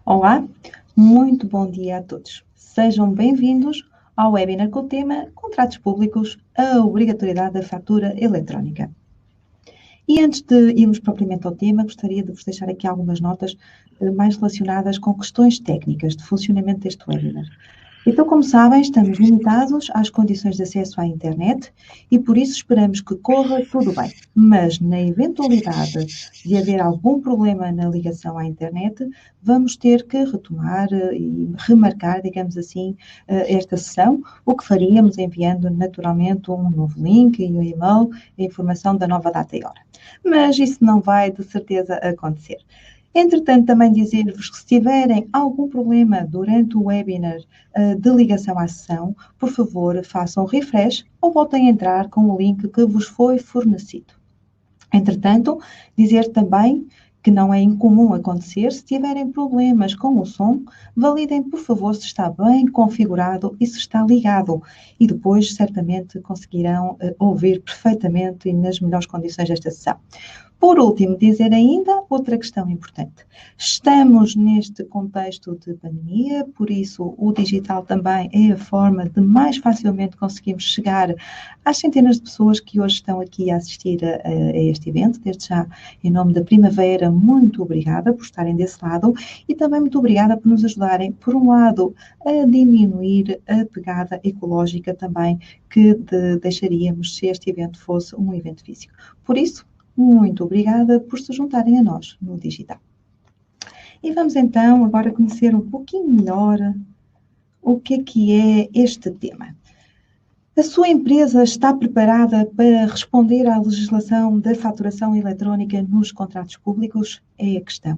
Olá, muito bom dia a todos. Sejam bem-vindos ao webinar com o tema Contratos Públicos, a obrigatoriedade da fatura eletrónica. E antes de irmos propriamente ao tema, gostaria de vos deixar aqui algumas notas mais relacionadas com questões técnicas de funcionamento deste webinar. Então, como sabem, estamos limitados às condições de acesso à internet e por isso esperamos que corra tudo bem. Mas, na eventualidade de haver algum problema na ligação à internet, vamos ter que retomar e remarcar, digamos assim, esta sessão, o que faríamos enviando naturalmente um novo link e um e-mail, a informação da nova data e hora. Mas isso não vai de certeza acontecer. Entretanto, também dizer-vos que se tiverem algum problema durante o webinar de ligação à sessão, por favor, façam refresh ou voltem a entrar com o link que vos foi fornecido. Entretanto, dizer também que não é incomum acontecer, se tiverem problemas com o som, validem, por favor, se está bem configurado e se está ligado. E depois, certamente, conseguirão ouvir perfeitamente e nas melhores condições esta sessão. Por último, dizer ainda outra questão importante. Estamos neste contexto de pandemia, por isso o digital também é a forma de mais facilmente conseguirmos chegar às centenas de pessoas que hoje estão aqui a assistir a este evento. Desde já, em nome da Primavera, muito obrigada por estarem desse lado e também muito obrigada por nos ajudarem, por um lado, a diminuir a pegada ecológica também que deixaríamos se este evento fosse um evento físico. Por isso, muito obrigada por se juntarem a nós no digital. E vamos então agora conhecer um pouquinho melhor o que é este tema. A sua empresa está preparada para responder à legislação da faturação eletrónica nos contratos públicos? É a questão.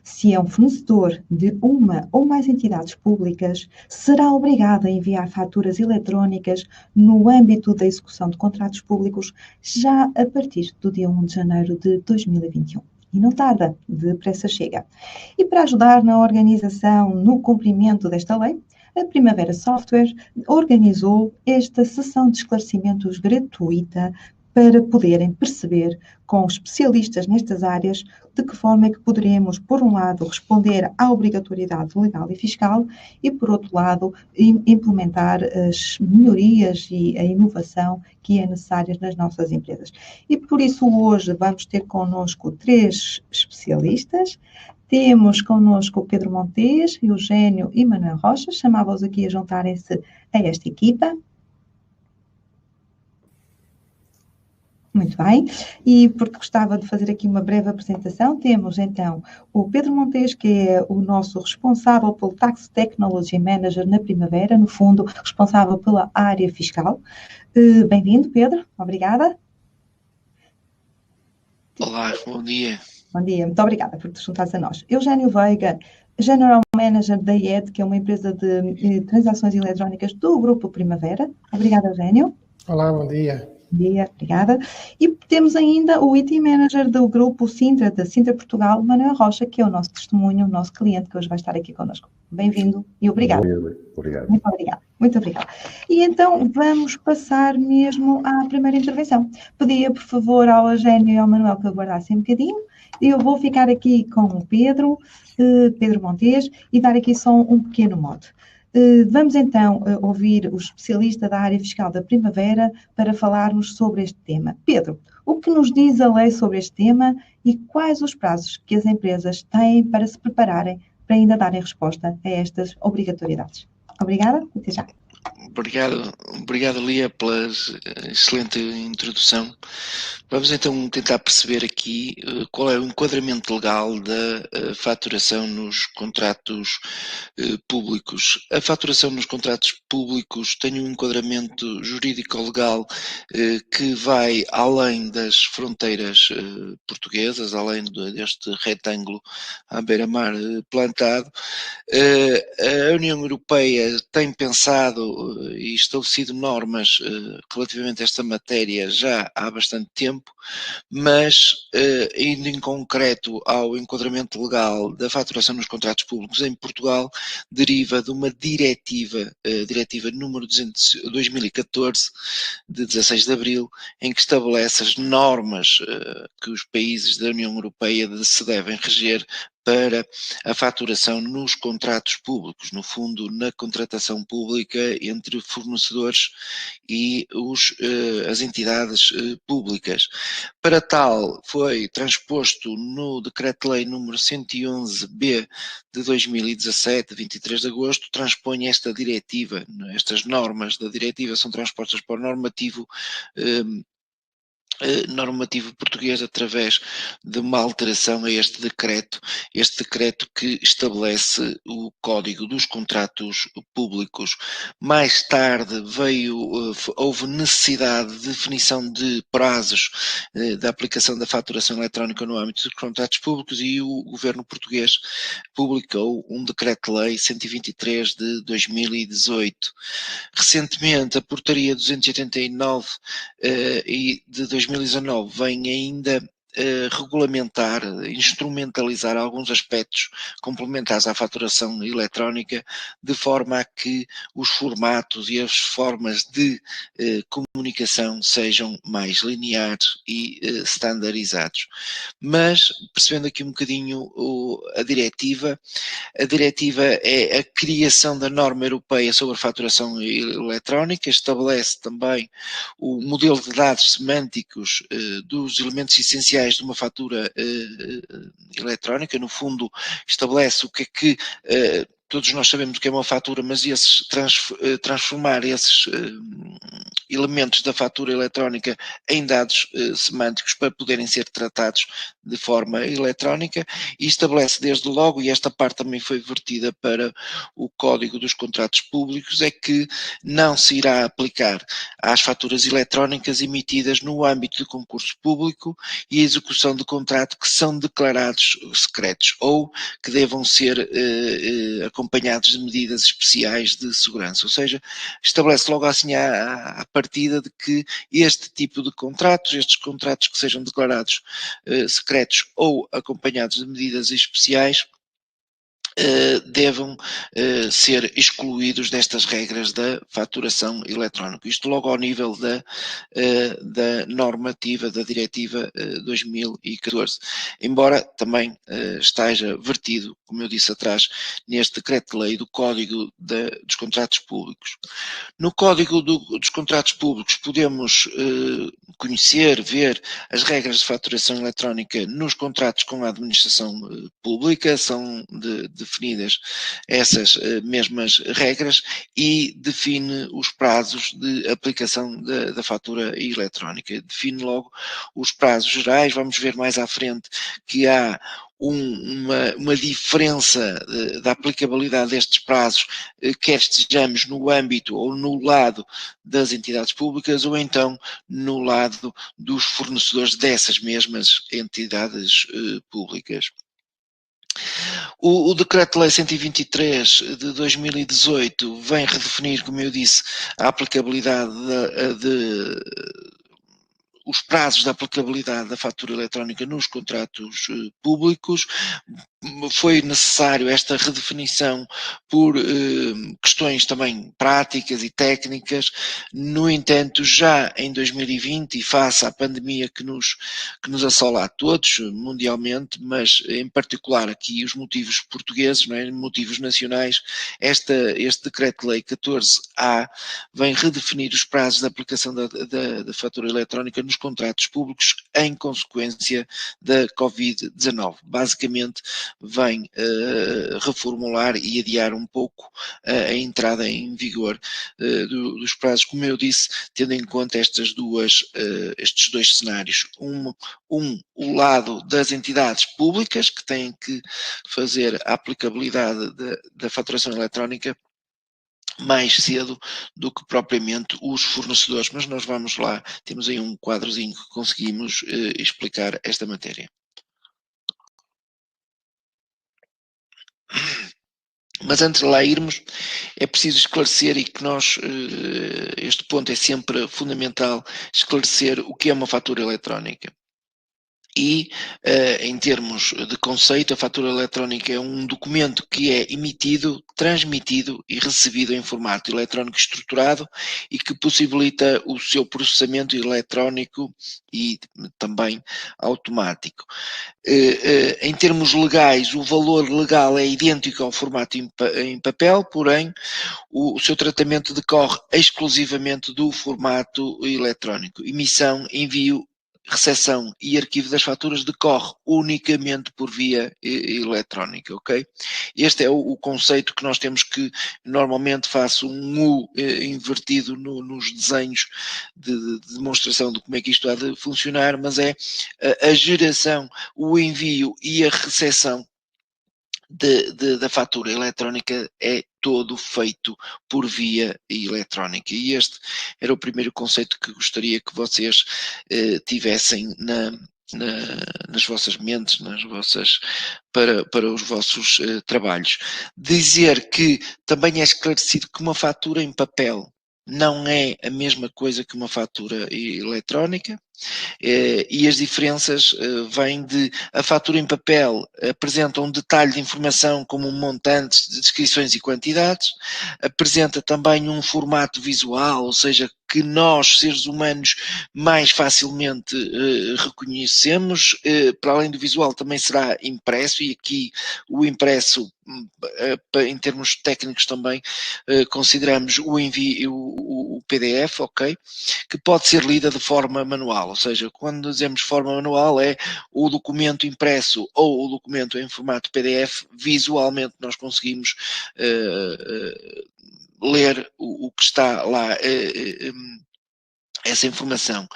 Se é um fornecedor de uma ou mais entidades públicas, será obrigado a enviar faturas eletrónicas no âmbito da execução de contratos públicos já a partir do dia 1 de janeiro de 2021. E não tarda, depressa chega. E para ajudar na organização, no cumprimento desta lei, a Primavera Software organizou esta sessão de esclarecimentos gratuita para poderem perceber com especialistas nestas áreas de que forma é que poderemos, por um lado, responder à obrigatoriedade legal e fiscal e, por outro lado, implementar as melhorias e a inovação que é necessária nas nossas empresas. E por isso hoje vamos ter connosco 3 especialistas. Temos connosco o Pedro Montes, Eugênio e Manuel Rocha. Chamava-os aqui a juntarem-se a esta equipa. Muito bem, e porque gostava de fazer aqui uma breve apresentação, temos então o Pedro Montes, que é o nosso responsável pelo Tax Technology Manager na Primavera, no fundo, responsável pela área fiscal. Bem-vindo, Pedro, obrigada. Olá, bom dia. Bom dia, muito obrigada por te juntares a nós. Eugênio Veiga, General Manager da IED, que é uma empresa de transações eletrónicas do Grupo Primavera. Obrigada, Eugênio. Olá, bom dia. Bom dia, obrigada. E temos ainda o IT Manager do Grupo Sintra, da Sintra Portugal, Manuel Rocha, que é o nosso testemunho, o nosso cliente, que hoje vai estar aqui connosco. Bem-vindo e obrigado. Obrigado. Muito obrigada. Muito obrigada. E então vamos passar mesmo à primeira intervenção. Pedia, por favor, ao Eugênio e ao Manuel que aguardassem um bocadinho. Eu vou ficar aqui com o Pedro Montes, e dar aqui só um pequeno mote. Vamos então ouvir o especialista da área fiscal da Primavera para falarmos sobre este tema. Pedro, o que nos diz a lei sobre este tema e quais os prazos que as empresas têm para se prepararem para ainda darem resposta a estas obrigatoriedades? Obrigada, até já. Obrigado, Lia, pela excelente introdução. Vamos então tentar perceber aqui qual é o enquadramento legal da faturação nos contratos públicos. A faturação nos contratos públicos tem um enquadramento jurídico-legal que vai além das fronteiras portuguesas, além deste retângulo à beira-mar plantado. A União Europeia tem pensado e estabelecido normas relativamente a esta matéria já há bastante tempo, mas indo em concreto ao enquadramento legal da faturação nos contratos públicos em Portugal, deriva de uma diretiva número 2014, de 16 de abril, em que estabelece as normas que os países da União Europeia se devem reger para a faturação nos contratos públicos, no fundo, na contratação pública entre fornecedores e as entidades públicas. Para tal, foi transposto no Decreto-Lei número 111-B de 2017, 23 de agosto, transpõe esta diretiva, estas normas da diretiva são transpostas para o normativo português através de uma alteração a este decreto que estabelece o Código dos Contratos Públicos. Mais tarde houve necessidade de definição de prazos da aplicação da faturação eletrónica no âmbito dos contratos públicos e o governo português publicou um decreto-lei 123 de 2018. Recentemente, a portaria 289 de 2019 vem ainda regulamentar, instrumentalizar alguns aspectos complementares à faturação eletrónica, de forma a que os formatos e as formas de comunicação sejam mais lineares e standardizados. Mas, percebendo aqui um bocadinho a diretiva é a criação da norma europeia sobre a faturação eletrónica, estabelece também o modelo de dados semânticos dos elementos essenciais de uma fatura eletrónica, no fundo estabelece o que é que todos nós sabemos que é uma fatura, mas transformar esses elementos da fatura eletrónica em dados semânticos para poderem ser tratados de forma eletrónica e estabelece desde logo, e esta parte também foi vertida para o Código dos Contratos Públicos, é que não se irá aplicar às faturas eletrónicas emitidas no âmbito de concurso público e a execução de contrato que são declarados secretos ou que devam ser acompanhados de medidas especiais de segurança. Ou seja, estabelece logo assim à partida de que este tipo de contratos, estes contratos que sejam declarados secretos ou acompanhados de medidas especiais, devam ser excluídos destas regras da faturação eletrónica. Isto logo ao nível da normativa, da diretiva 2014. Embora também esteja vertido, como eu disse atrás, neste decreto-lei do Código dos Contratos Públicos. No Código dos Contratos Públicos podemos conhecer, ver as regras de faturação eletrónica nos contratos com a administração pública, são definidas essas mesmas regras e define os prazos de aplicação da fatura eletrónica. Define logo os prazos gerais, vamos ver mais à frente que há uma diferença da aplicabilidade destes prazos, quer estejamos no âmbito ou no lado das entidades públicas ou então no lado dos fornecedores dessas mesmas entidades públicas. O Decreto-Lei 123 de 2018 vem redefinir, como eu disse, a aplicabilidade os prazos da aplicabilidade da fatura eletrónica nos contratos públicos. Foi necessário esta redefinição por questões também práticas e técnicas. No entanto, já em 2020 e face à pandemia que nos assola a todos mundialmente, mas em particular aqui os motivos portugueses, não é? Motivos nacionais, este Decreto-Lei 14A vem redefinir os prazos de aplicação da fatura eletrónica nos contratos públicos em consequência da Covid-19. Basicamente, vem reformular e adiar um pouco a entrada em vigor dos prazos, como eu disse, tendo em conta estes dois cenários. O lado das entidades públicas, que têm que fazer a aplicabilidade da faturação eletrónica mais cedo do que propriamente os fornecedores, mas nós vamos lá, temos aí um quadrozinho que conseguimos explicar esta matéria. Mas antes de lá irmos, é preciso esclarecer e que este ponto é sempre fundamental, esclarecer o que é uma fatura eletrónica. E, em termos de conceito, a fatura eletrónica é um documento que é emitido, transmitido e recebido em formato eletrónico estruturado e que possibilita o seu processamento eletrónico e também automático. Em termos legais, o valor legal é idêntico ao formato em papel, porém, o seu tratamento decorre exclusivamente do formato eletrónico. Emissão, envio, recepção e arquivo das faturas decorre unicamente por via eletrónica, ok? Este é o conceito que nós temos, que normalmente faço um U invertido nos desenhos de demonstração de como é que isto há de funcionar, mas é a geração, o envio e a recepção da fatura eletrónica é todo feito por via eletrónica. E este era o primeiro conceito que gostaria que vocês tivessem nas vossas mentes, para os vossos trabalhos. Dizer que também é esclarecido que uma fatura em papel não é a mesma coisa que uma fatura eletrónica. E as diferenças vêm de: a fatura em papel apresenta um detalhe de informação como montantes, descrições e quantidades, apresenta também um formato visual, ou seja, que nós, seres humanos, mais facilmente reconhecemos. Para além do visual, também será impresso, e aqui o impresso, em termos técnicos também, consideramos o envio, o PDF, ok? Que pode ser lida de forma manual, ou seja, quando dizemos forma manual é o documento impresso ou o documento em formato PDF, visualmente nós conseguimos ler o que está lá, essa informação.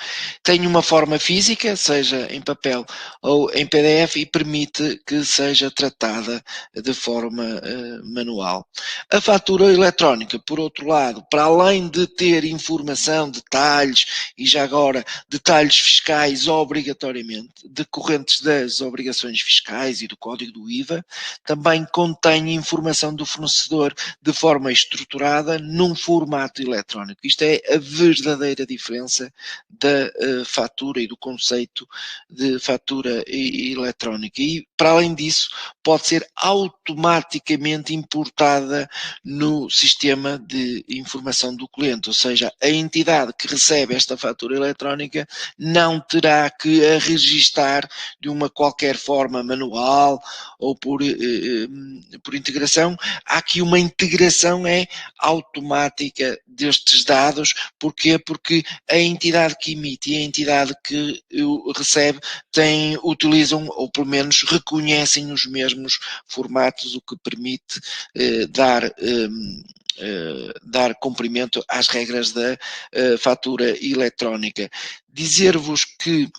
Tem uma forma física, seja em papel ou em PDF, e permite que seja tratada de forma manual. A fatura eletrónica, por outro lado, para além de ter informação, detalhes, e já agora detalhes fiscais obrigatoriamente, decorrentes das obrigações fiscais e do código do IVA, também contém informação do fornecedor de forma estruturada num formato eletrónico. Isto é a verdadeira diferença da fatura e do conceito de fatura eletrónica. E, para além disso, pode ser automaticamente importada no sistema de informação do cliente, ou seja, a entidade que recebe esta fatura eletrónica não terá que a registar de uma qualquer forma manual ou por integração. Há aqui uma integração automática destes dados. Porquê? Porque a entidade que emite e a entidade que recebe utilizam, ou pelo menos reconhecem, os mesmos formatos, o que permite dar cumprimento às regras da fatura eletrónica. Dizer-vos que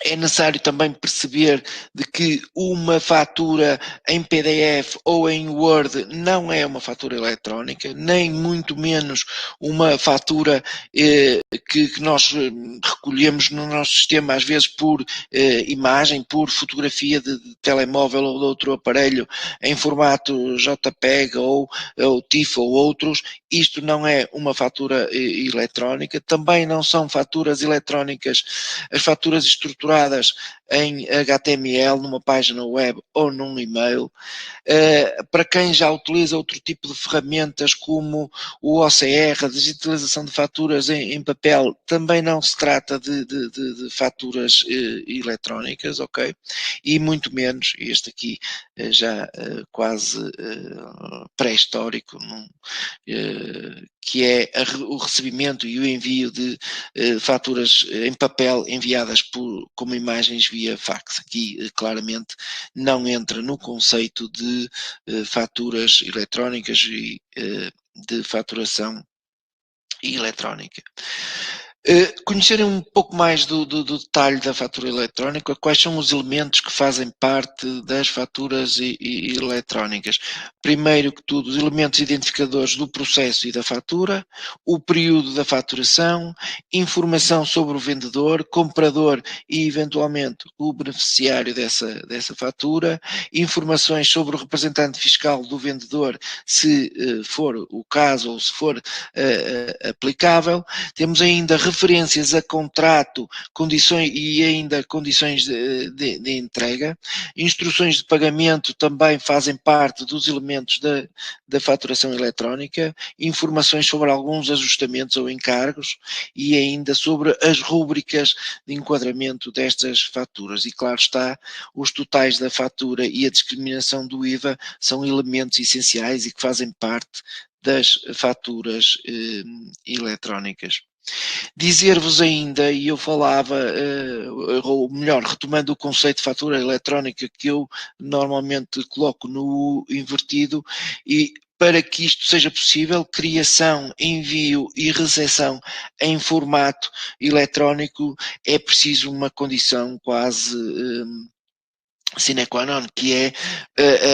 é necessário também perceber de que uma fatura em PDF ou em Word não é uma fatura eletrónica, nem muito menos uma fatura que nós recolhemos no nosso sistema, às vezes por imagem, por fotografia de telemóvel ou de outro aparelho em formato JPEG ou TIFF ou outros. Isto não é uma fatura eletrónica. Também não são faturas eletrónicas as faturas estruturadas em HTML numa página web ou num e-mail. Para quem já utiliza outro tipo de ferramentas como o OCR, a digitalização de faturas em papel, também não se trata de faturas eletrónicas, ok? E muito menos, este aqui já quase pré-histórico, que é o recebimento e o envio de faturas em papel enviadas como imagens via fax. Aqui claramente não entra no conceito de faturas eletrónicas e de faturação eletrónica. Conhecerem um pouco mais do detalhe da fatura eletrónica, quais são os elementos que fazem parte das faturas eletrónicas. Primeiro que tudo, os elementos identificadores do processo e da fatura, o período da faturação, informação sobre o vendedor, comprador e eventualmente o beneficiário dessa fatura, informações sobre o representante fiscal do vendedor, se for o caso ou se for aplicável. Temos ainda referências a contrato, condições e ainda condições de entrega. Instruções de pagamento também fazem parte dos elementos da faturação eletrónica, informações sobre alguns ajustamentos ou encargos e ainda sobre as rúbricas de enquadramento destas faturas. E claro está, os totais da fatura e a discriminação do IVA são elementos essenciais e que fazem parte das faturas eletrónicas. Dizer-vos ainda, e eu falava, ou melhor, retomando o conceito de fatura eletrónica que eu normalmente coloco no invertido, e para que isto seja possível, criação, envio e recepção em formato eletrónico é preciso uma condição quase sine qua non, que é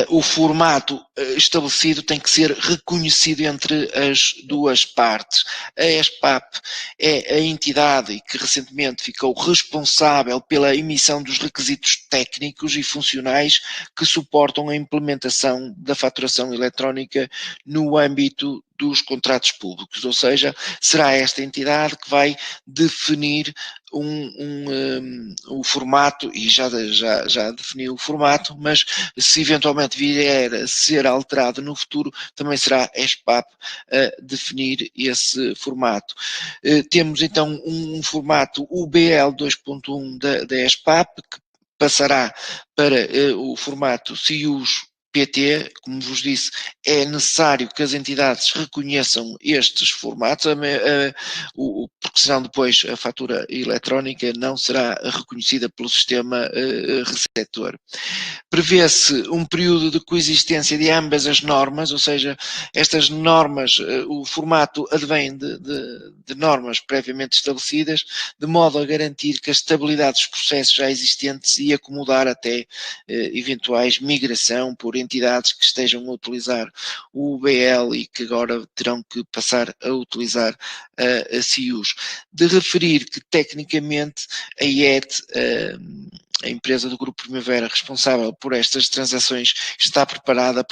o formato estabelecido tem que ser reconhecido entre as duas partes. A ESPAP é a entidade que recentemente ficou responsável pela emissão dos requisitos técnicos e funcionais que suportam a implementação da faturação eletrónica no âmbito dos contratos públicos, ou seja, será esta entidade que vai definir o formato, e já definiu o formato, mas se eventualmente vier a ser alterado no futuro, também será a ESPAP a definir esse formato. Temos então um formato UBL 2.1 da ESPAP, que passará para o formato CIUS PT, como vos disse, é necessário que as entidades reconheçam estes formatos, porque senão depois a fatura eletrónica não será reconhecida pelo sistema receptor. Prevê-se um período de coexistência de ambas as normas, ou seja, estas normas, o formato advém de normas previamente estabelecidas, de modo a garantir que a estabilidade dos processos já existentes e acomodar até eventuais migração por entidades que estejam a utilizar o UBL e que agora terão que passar a utilizar a CIUS. De referir que tecnicamente a IET, a empresa do Grupo Primavera responsável por estas transações, está preparada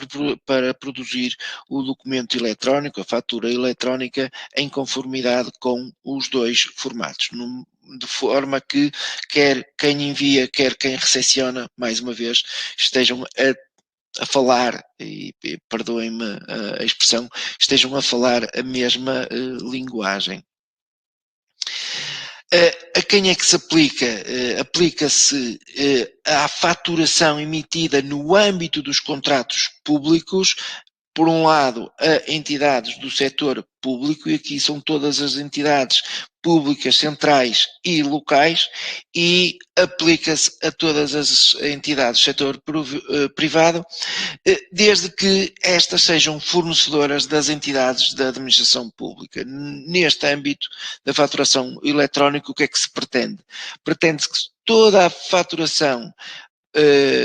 para produzir o documento eletrónico, a fatura eletrónica, em conformidade com os dois formatos, de forma que quer quem envia, quer quem recepciona, mais uma vez, estejam a falar, e perdoem-me a expressão, estejam a falar a mesma linguagem. A quem é que se aplica? Aplica-se à faturação emitida no âmbito dos contratos públicos, por um lado, a entidades do setor público, e aqui são todas as entidades públicas, centrais e locais, e aplica-se a todas as entidades do setor privado, desde que estas sejam fornecedoras das entidades da administração pública. Neste âmbito da faturação eletrónica, o que é que se pretende? Pretende-se que toda a faturação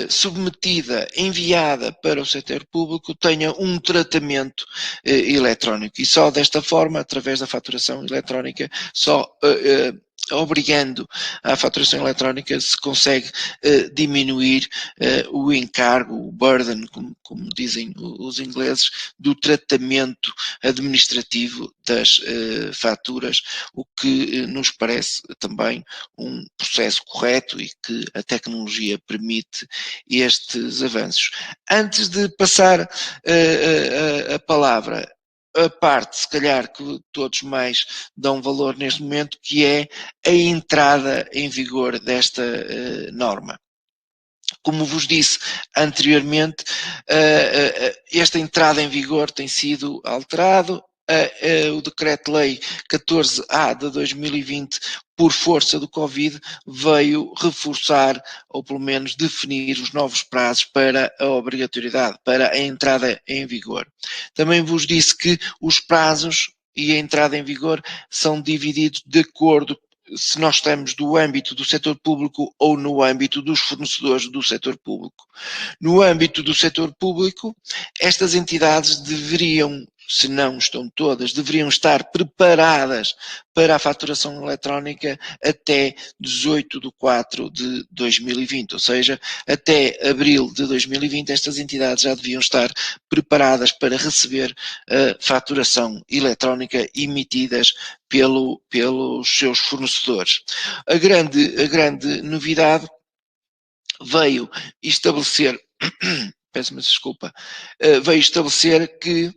submetida, enviada para o setor público, tenha um tratamento eletrónico, e só desta forma, através da faturação eletrónica, obrigando à faturação eletrónica, se consegue diminuir o encargo, o burden, como dizem os ingleses, do tratamento administrativo das faturas, o que nos parece também um processo correto e que a tecnologia permite estes avanços. Antes de passar a palavra, a parte, se calhar, que todos mais dão valor neste momento, que é a entrada em vigor desta norma. Como vos disse anteriormente, esta entrada em vigor tem sido alterado. O Decreto-Lei 14A de 2020, por força do Covid, veio reforçar, ou pelo menos definir, os novos prazos para a obrigatoriedade, para a entrada em vigor. Também vos disse que os prazos e a entrada em vigor são divididos de acordo se nós estamos do âmbito do setor público ou no âmbito dos fornecedores do setor público. No âmbito do setor público, estas entidades deveriam se não estão todas, deveriam estar preparadas para a faturação eletrónica até 18/4/2020, ou seja, até abril de 2020 estas entidades já deviam estar preparadas para receber a faturação eletrónica emitidas pelos seus fornecedores. A grande novidade veio estabelecer, peço-me desculpa, veio estabelecer que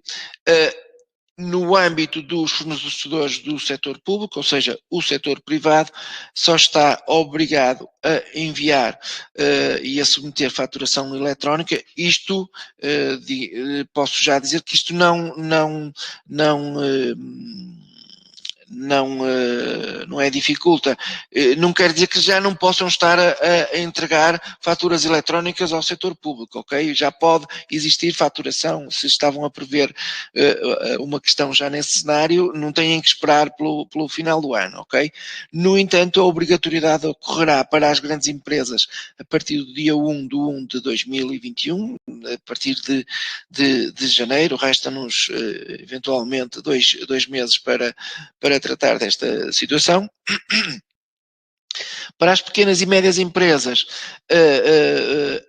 no âmbito dos fornecedores do setor público, ou seja, o setor privado, só está obrigado a enviar e a submeter faturação eletrónica. Isto, posso já dizer que isto não é dificulta. Não quer dizer que já não possam estar a entregar faturas eletrónicas ao setor público, ok? Já pode existir faturação, se estavam a prever uma questão já nesse cenário, não têm que esperar pelo final do ano, ok? No entanto, a obrigatoriedade ocorrerá para as grandes empresas a partir do dia 1/1/2021, a partir de janeiro, resta-nos eventualmente dois meses para tratar desta situação. Para as pequenas e médias empresas,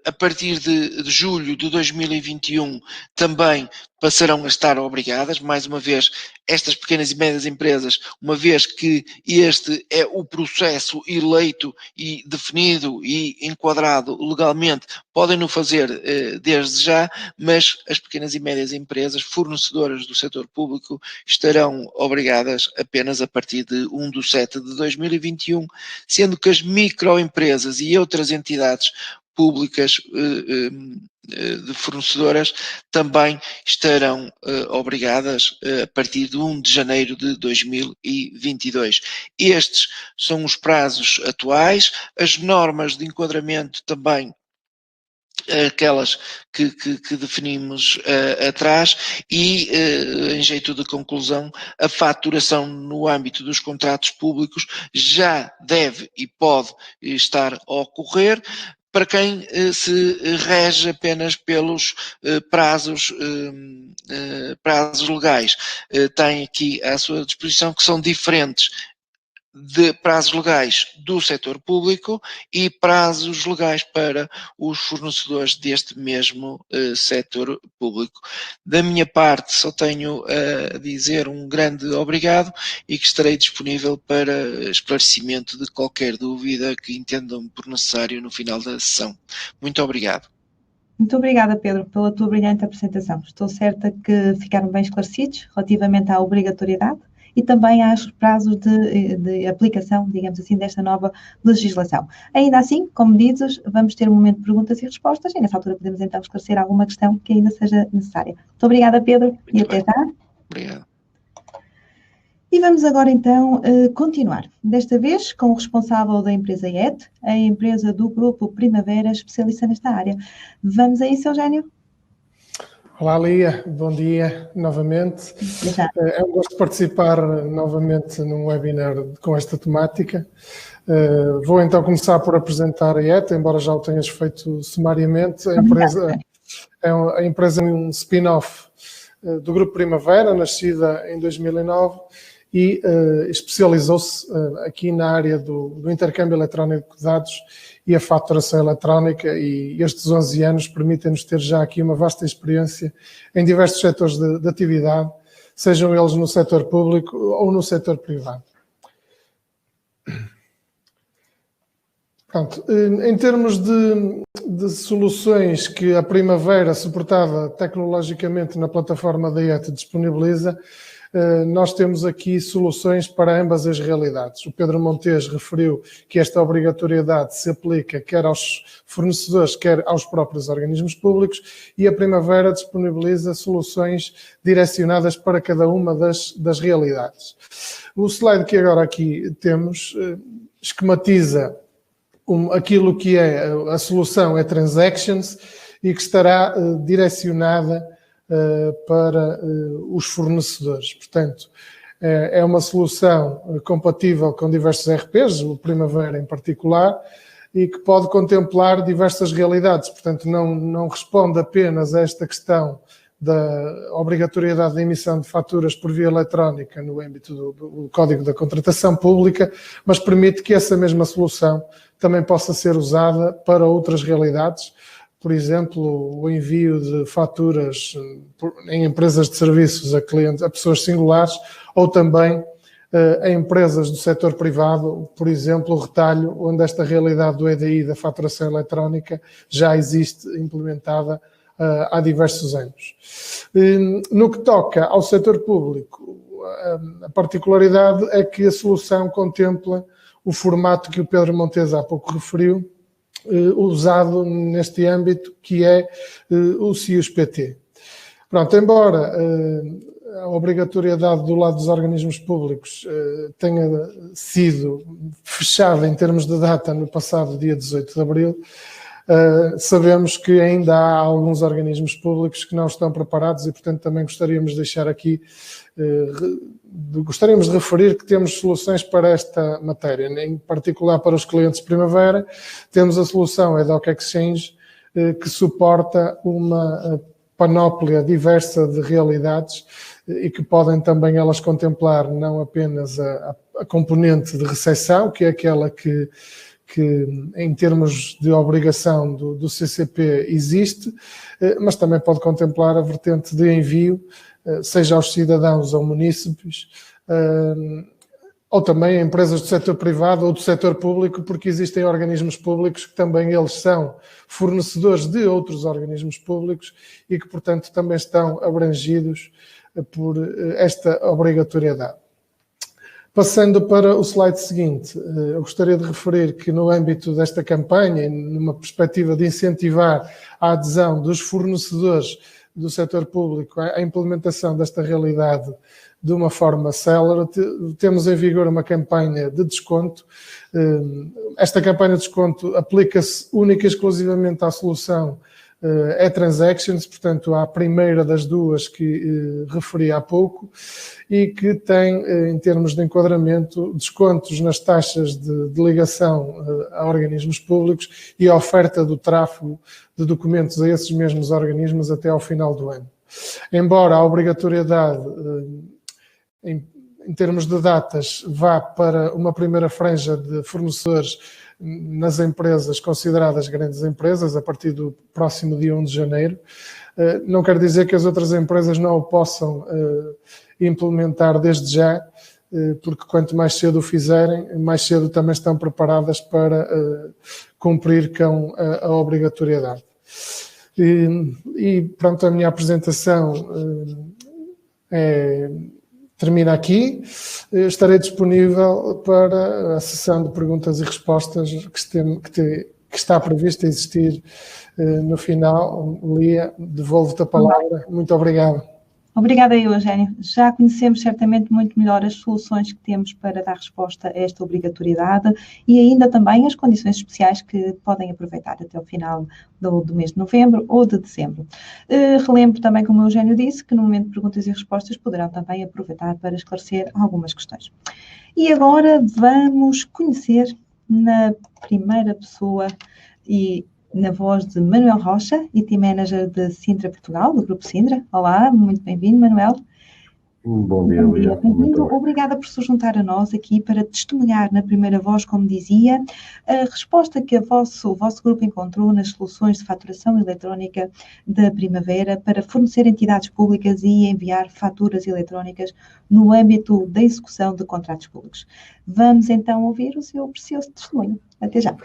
a partir de julho de 2021, também passarão a estar obrigadas. Mais uma vez, estas pequenas e médias empresas, uma vez que este é o processo eleito e definido e enquadrado legalmente, podem-no fazer desde já, mas as pequenas e médias empresas fornecedoras do setor público estarão obrigadas apenas a partir de 1/7/2021, sendo que as microempresas e outras entidades públicas de fornecedoras também estarão obrigadas a partir de 1 de janeiro de 2022. Estes são os prazos atuais, as normas de enquadramento também aquelas que definimos atrás e, em jeito de conclusão, a faturação no âmbito dos contratos públicos já deve e pode estar a ocorrer para quem se rege apenas pelos prazos legais. Tem aqui à sua disposição que são diferentes de prazos legais do setor público e prazos legais para os fornecedores deste mesmo setor público. Da minha parte, só tenho a dizer um grande obrigado e que estarei disponível para esclarecimento de qualquer dúvida que entendam por necessário no final da sessão. Muito obrigado. Muito obrigada, Pedro, pela tua brilhante apresentação. Estou certa que ficaram bem esclarecidos relativamente à obrigatoriedade e também aos prazos de aplicação, digamos assim, desta nova legislação. Ainda assim, como dizes, vamos ter um momento de perguntas e respostas e nessa altura podemos então esclarecer alguma questão que ainda seja necessária. Muito obrigada, Pedro, Muito e até já. Obrigado. E vamos agora então continuar, desta vez com o responsável da empresa IET, a empresa do grupo Primavera, especialista nesta área. Vamos a isso, Eugênio? Olá, Lia, bom dia novamente. É um gosto participar novamente num webinar com esta temática. Vou então começar por apresentar a IET, embora já o tenhas feito sumariamente. A empresa é um spin-off do Grupo Primavera, nascida em 2009 e especializou-se aqui na área do intercâmbio eletrónico de dados e a faturação eletrónica, e estes 11 anos permitem-nos ter já aqui uma vasta experiência em diversos setores de atividade, sejam eles no setor público ou no setor privado. Pronto, em termos de soluções que a Primavera, suportada tecnologicamente na plataforma da IET, disponibiliza, nós temos aqui soluções para ambas as realidades. O Pedro Montes referiu que esta obrigatoriedade se aplica quer aos fornecedores, quer aos próprios organismos públicos, e a Primavera disponibiliza soluções direcionadas para cada uma das realidades. O slide que agora aqui temos esquematiza aquilo que é a solução e-Transactions e que estará direcionada para os fornecedores. Portanto, é uma solução compatível com diversos RPs, o Primavera em particular, e que pode contemplar diversas realidades. Portanto, não responde apenas a esta questão da obrigatoriedade de emissão de faturas por via eletrónica no âmbito do Código da Contratação Pública, mas permite que essa mesma solução também possa ser usada para outras realidades, por exemplo, o envio de faturas em empresas de serviços a clientes, a pessoas singulares, ou também em empresas do setor privado, por exemplo, o retalho, onde esta realidade do EDI, da faturação eletrónica, já existe implementada há diversos anos. No que toca ao setor público, a particularidade é que a solução contempla o formato que o Pedro Montes há pouco referiu, usado neste âmbito, que é o CIUS-PT. Pronto, embora a obrigatoriedade do lado dos organismos públicos tenha sido fechada em termos de data no passado dia 18 de abril, sabemos que ainda há alguns organismos públicos que não estão preparados e, portanto, também gostaríamos de deixar aqui, gostaríamos de referir que temos soluções para esta matéria, em particular para os clientes Primavera. Temos a solução EDOC Exchange, que suporta uma panóplia diversa de realidades e que podem também elas contemplar não apenas a componente de recepção, que é aquela que em termos de obrigação do CCP existe, mas também pode contemplar a vertente de envio, seja aos cidadãos ou munícipes, ou também a empresas do setor privado ou do setor público, porque existem organismos públicos que também eles são fornecedores de outros organismos públicos e que, portanto, também estão abrangidos por esta obrigatoriedade. Passando para o slide seguinte, eu gostaria de referir que no âmbito desta campanha, numa perspectiva de incentivar a adesão dos fornecedores do setor público à implementação desta realidade de uma forma célere, temos em vigor uma campanha de desconto. Esta campanha de desconto aplica-se única e exclusivamente à solução e-Transactions, portanto, à primeira das duas que referi há pouco, e que tem, em termos de enquadramento, descontos nas taxas de ligação a organismos públicos e a oferta do tráfego de documentos a esses mesmos organismos até ao final do ano. Embora a obrigatoriedade, em termos de datas, vá para uma primeira franja de fornecedores nas empresas consideradas grandes empresas, a partir do próximo dia 1 de janeiro. Não quer dizer que as outras empresas não o possam implementar desde já, porque quanto mais cedo o fizerem, mais cedo também estão preparadas para cumprir com a obrigatoriedade. E pronto, a minha apresentação termina aqui. Estarei disponível para a sessão de perguntas e respostas que está prevista existir no final. Lia, devolvo-te a palavra. Muito obrigado. Obrigada, Eugénio. Já conhecemos certamente muito melhor as soluções que temos para dar resposta a esta obrigatoriedade e ainda também as condições especiais que podem aproveitar até o final do mês de novembro ou de dezembro. Relembro também, como o Eugénio disse, que no momento de perguntas e respostas poderão também aproveitar para esclarecer algumas questões. E agora vamos conhecer na primeira pessoa e na voz de Manuel Rocha, IT Manager de Sintra Portugal, do Grupo Sintra. Olá, muito bem-vindo, Manuel. Bom dia, Lia. Bem-vindo. Obrigada por se juntar a nós aqui para testemunhar na primeira voz, como dizia, a resposta que o vosso grupo encontrou nas soluções de faturação eletrónica da Primavera para fornecer entidades públicas e enviar faturas eletrónicas no âmbito da execução de contratos públicos. Vamos então ouvir o seu precioso testemunho. Até já.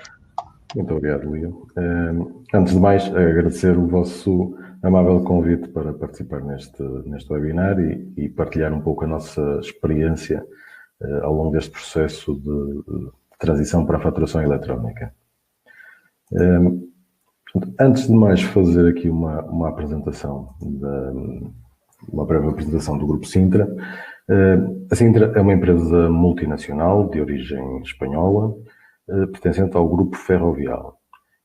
Muito obrigado, Lia. Antes de mais, agradecer o vosso amável convite para participar neste webinar e partilhar um pouco a nossa experiência ao longo deste processo de transição para a faturação eletrónica. Antes de mais fazer aqui uma apresentação, uma breve apresentação do Grupo Sintra. A Sintra é uma empresa multinacional de origem espanhola, pertencente ao Grupo Ferrovial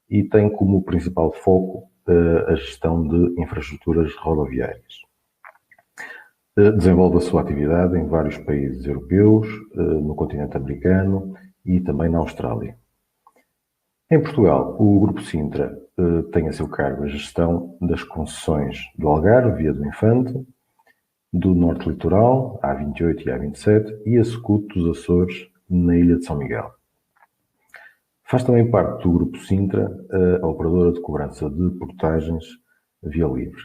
e tem como principal foco a gestão de infraestruturas rodoviárias. Desenvolve a sua atividade em vários países europeus, no continente americano e também na Austrália. Em Portugal, o Grupo Sintra tem a seu cargo a gestão das concessões do Algarve, Via do Infante, do Norte Litoral, A28 e A27, e a Secute dos Açores, na Ilha de São Miguel. Faz também parte do Grupo Sintra a operadora de cobrança de portagens Via Livre,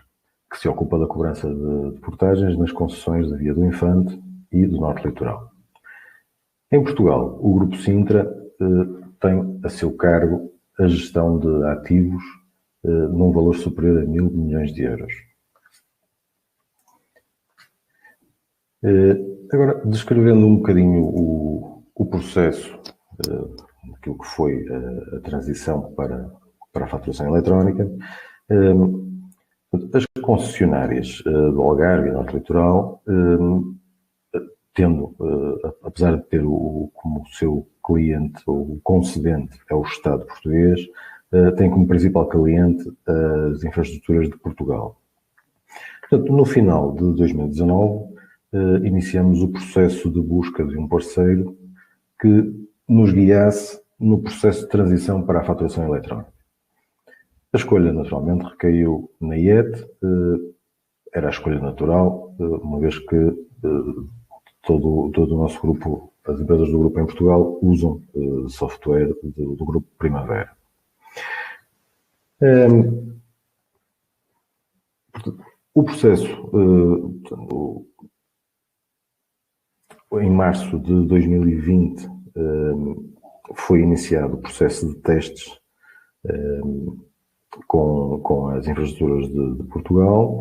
que se ocupa da cobrança de portagens nas concessões da Via do Infante e do Norte Litoral. Em Portugal, o Grupo Sintra tem a seu cargo a gestão de ativos num valor superior a 1.000 milhões de euros. Agora, descrevendo um bocadinho o processo daquilo que foi a transição para a faturação eletrónica, as concessionárias do Algarve e do Norte Litoral, apesar de ter como seu cliente ou concedente é o Estado português, tem como principal cliente as infraestruturas de Portugal. Portanto, no final de 2019, iniciamos o processo de busca de um parceiro que nos guiasse no processo de transição para a faturação eletrónica. A escolha, naturalmente, recaiu na IET, era a escolha natural, uma vez que todo o nosso grupo, as empresas do grupo em Portugal, usam software do grupo Primavera. O processo, em março de 2020, foi iniciado o processo de testes com as infraestruturas de Portugal,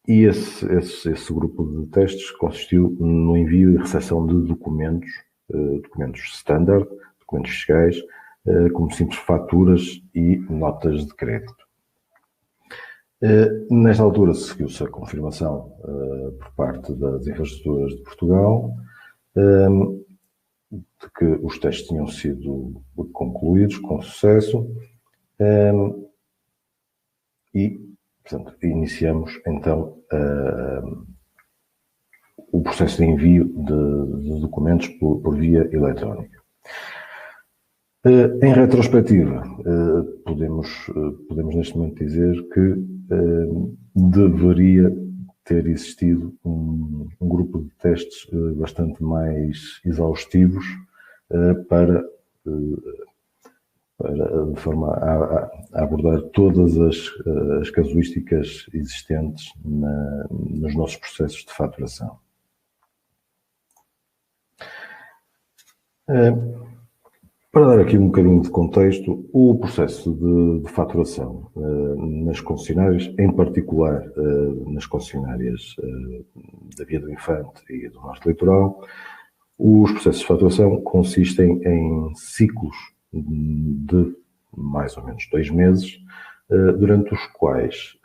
e esse grupo de testes consistiu no envio e recepção de documentos standard, documentos fiscais, como simples faturas e notas de crédito. Nesta altura seguiu-se a confirmação por parte das infraestruturas de Portugal de que os testes tinham sido concluídos com sucesso e, portanto, iniciamos então o processo de envio de documentos por via eletrónica. Em retrospectiva, podemos neste momento dizer que deveria ter existido um grupo de testes bastante mais exaustivos de forma a abordar todas as casuísticas existentes nos nossos processos de faturação. Para dar aqui um bocadinho de contexto, o processo de faturação nas concessionárias, em particular nas concessionárias da Via do Infante e do Norte Litoral, os processos de faturação consistem em ciclos de mais ou menos 2 meses, durante os quais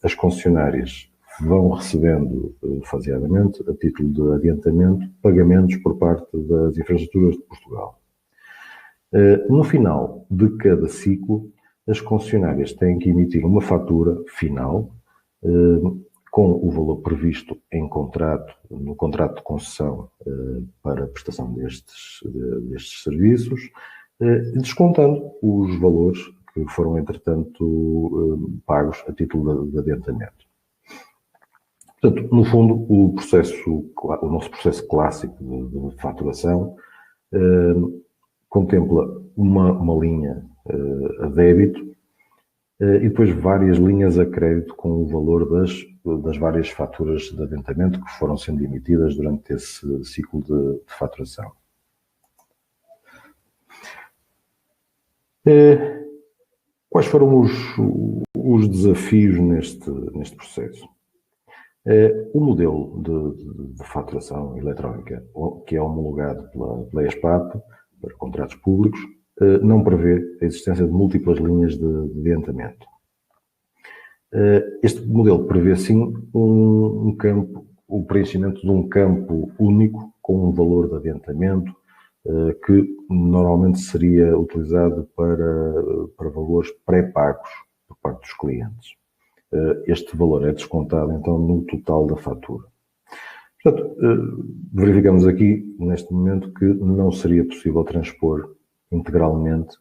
as concessionárias vão recebendo faseadamente, a título de adiantamento, pagamentos por parte das infraestruturas de Portugal. No final de cada ciclo, as concessionárias têm que emitir uma fatura final com o valor previsto no contrato de concessão para a prestação destes serviços, descontando os valores que foram, entretanto, pagos a título de adiantamento. Portanto, no fundo, o nosso processo clássico de faturação contempla uma linha a débito e depois várias linhas a crédito com o valor das várias faturas de adiantamento que foram sendo emitidas durante esse ciclo de faturação. Quais foram os desafios neste processo? O modelo de faturação eletrónica, que é homologado pela ESPAP, para contratos públicos, não prevê a existência de múltiplas linhas de adiantamento. Este modelo prevê, sim, o preenchimento de um campo único com um valor de adiantamento que normalmente seria utilizado para valores pré-pagos por parte dos clientes. Este valor é descontado, então, no total da fatura. Portanto, verificamos aqui, neste momento, que não seria possível transpor integralmente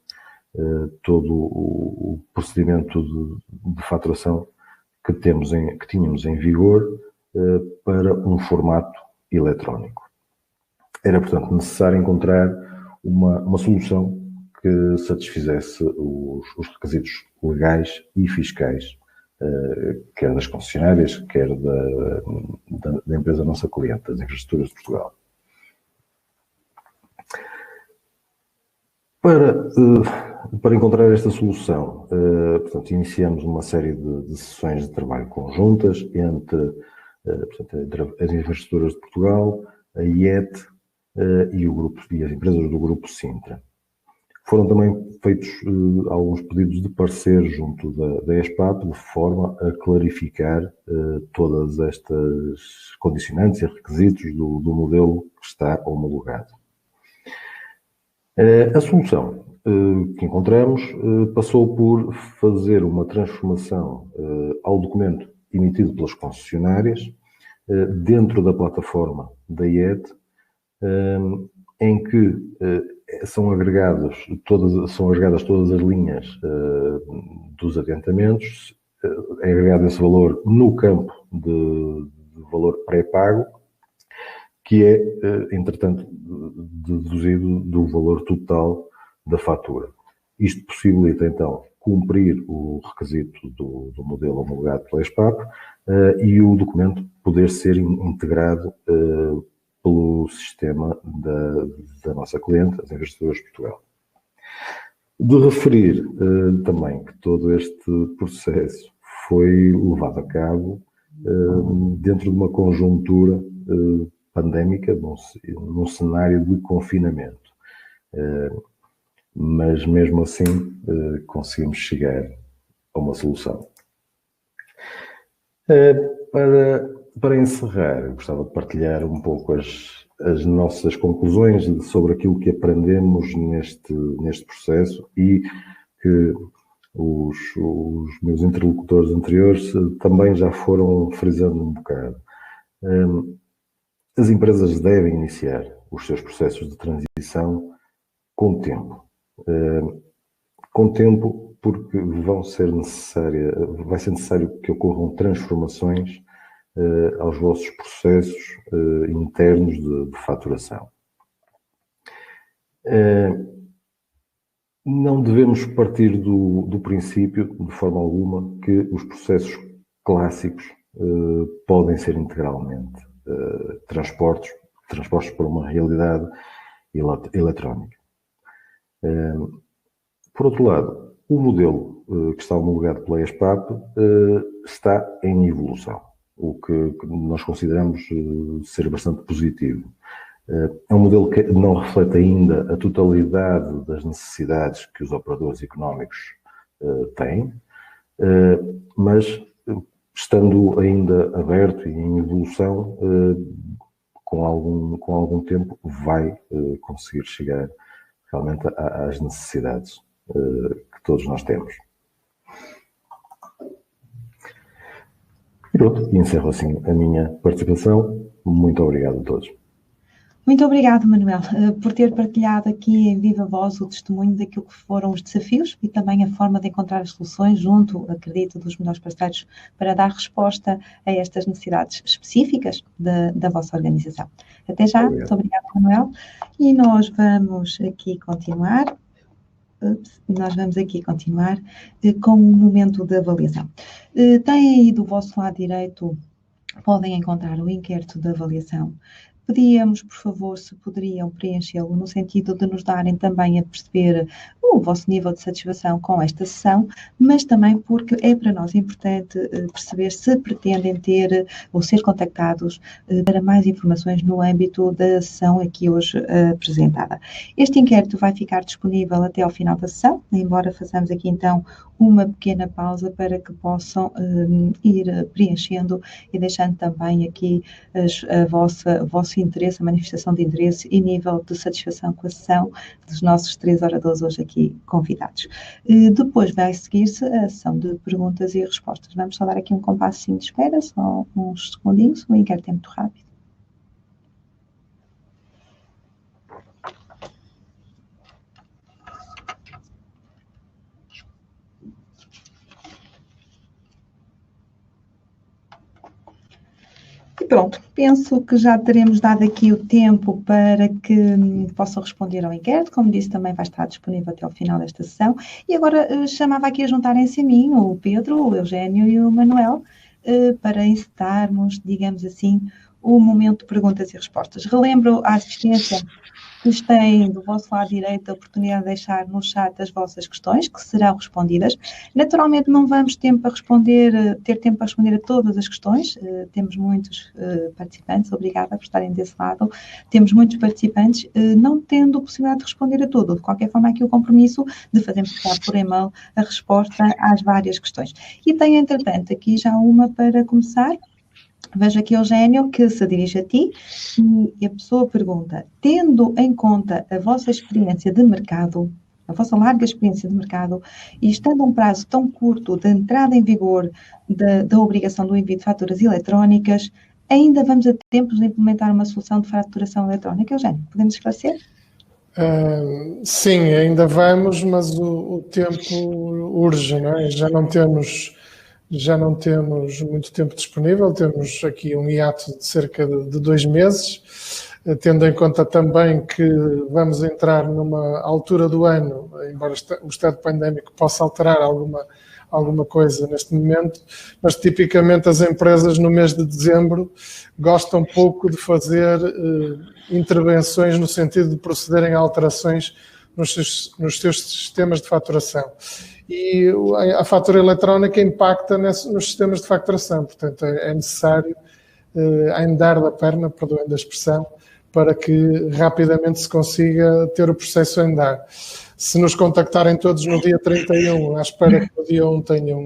todo o procedimento de faturação que tínhamos em vigor para um formato eletrónico. Era, portanto, necessário encontrar uma solução que satisfizesse os requisitos legais e fiscais, quer das concessionárias, quer da empresa nossa cliente, das Infraestruturas de Portugal. Para encontrar esta solução, portanto, iniciamos uma série de sessões de trabalho conjuntas entre as Infraestruturas de Portugal, a IET e as empresas do Grupo Sintra. Foram também feitos alguns pedidos de parecer junto da ESPAP, de forma a clarificar todas estas condicionantes e requisitos do modelo que está homologado. A solução que encontramos passou por fazer uma transformação ao documento emitido pelas concessionárias dentro da plataforma da IET, em que são agregadas todas as linhas dos adiantamentos, é agregado esse valor no campo de valor pré-pago, que é, entretanto, deduzido do valor total da fatura. Isto possibilita, então, cumprir o requisito do modelo homologado pela ESPAP e o documento poder ser integrado pelo sistema da nossa cliente, as Infraestruturas de Portugal. De referir também que todo este processo foi levado a cabo dentro de uma conjuntura pandémica, num cenário de confinamento. Mas mesmo assim conseguimos chegar a uma solução. Para encerrar, eu gostava de partilhar um pouco as nossas conclusões sobre aquilo que aprendemos neste processo e que os meus interlocutores anteriores também já foram frisando um bocado. As empresas devem iniciar os seus processos de transição com tempo. Com tempo, porque vai ser necessário que ocorram transformações aos vossos processos internos de faturação. Não devemos partir do princípio, de forma alguma, que os processos clássicos podem ser integralmente transpostos para uma realidade eletrónica. Por outro lado, o modelo que está homologado pela ESPAP está em evolução, o que nós consideramos ser bastante positivo. É um modelo que não reflete ainda a totalidade das necessidades que os operadores económicos têm, mas estando ainda aberto e em evolução, com algum tempo vai conseguir chegar realmente às necessidades que todos nós temos. E pronto, encerro assim a minha participação. Muito obrigado a todos. Muito obrigado, Manuel, por ter partilhado aqui em viva voz o testemunho daquilo que foram os desafios e também a forma de encontrar as soluções junto, acredito, dos melhores parceiros para dar resposta a estas necessidades específicas da vossa organização. Até já, muito obrigado, Manuel. E nós vamos aqui continuar. Com o momento de avaliação. Tem aí do vosso lado direito, podem encontrar o inquérito de avaliação. Pedíamos, por favor, se poderiam preenchê-lo no sentido de nos darem também a perceber o vosso nível de satisfação com esta sessão, mas também porque é para nós importante perceber se pretendem ter ou ser contactados para mais informações no âmbito da sessão aqui hoje apresentada. Este inquérito vai ficar disponível até ao final da sessão, embora façamos aqui então uma pequena pausa para que possam ir preenchendo e deixando também aqui o vosso interesse, a manifestação de interesse e nível de satisfação com a sessão dos nossos 3 oradores hoje aqui convidados. Depois vai seguir-se a sessão de perguntas e respostas. Vamos só dar aqui um compassinho de espera, só uns segundinhos, o inquérito é muito rápido. pronto, penso que já teremos dado aqui o tempo para que possam responder ao inquérito. Como disse, também vai estar disponível até ao final desta sessão. E agora chamava aqui a juntarem-se a mim, o Pedro, o Eugénio e o Manuel, para encetarmos, digamos assim, o momento de perguntas e respostas. Relembro a assistência que têm do vosso lado direito a oportunidade de deixar no chat as vossas questões, que serão respondidas. Naturalmente não vamos ter tempo para responder a todas as questões, temos muitos participantes, obrigada por estarem desse lado, temos muitos participantes, não tendo possibilidade de responder a tudo. De qualquer forma, aqui o compromisso de fazermos chegar por e-mail a resposta às várias questões. E tenho, entretanto, aqui já uma para começar. Vejo aqui, Eugénio, que se dirige a ti e a pessoa pergunta, tendo em conta a vossa experiência de mercado, a vossa larga experiência de mercado, e estando um prazo tão curto de entrada em vigor da obrigação do envio de faturas eletrónicas, ainda vamos a tempos de implementar uma solução de faturação eletrónica? Eugénio, podemos esclarecer? Sim, ainda vamos, mas o tempo urge, não é? Já não temos muito tempo disponível, temos aqui um hiato de cerca de 2 meses, tendo em conta também que vamos entrar numa altura do ano, embora o estado pandémico possa alterar alguma coisa neste momento, mas tipicamente as empresas no mês de dezembro gostam pouco de fazer intervenções no sentido de procederem a alterações nos seus sistemas de faturação. E a fatura eletrónica impacta nos sistemas de facturação, portanto é necessário andar da perna, perdoando a expressão, para que rapidamente se consiga ter o processo a andar. Se nos contactarem todos no dia 31, à espera que no dia 1 tenham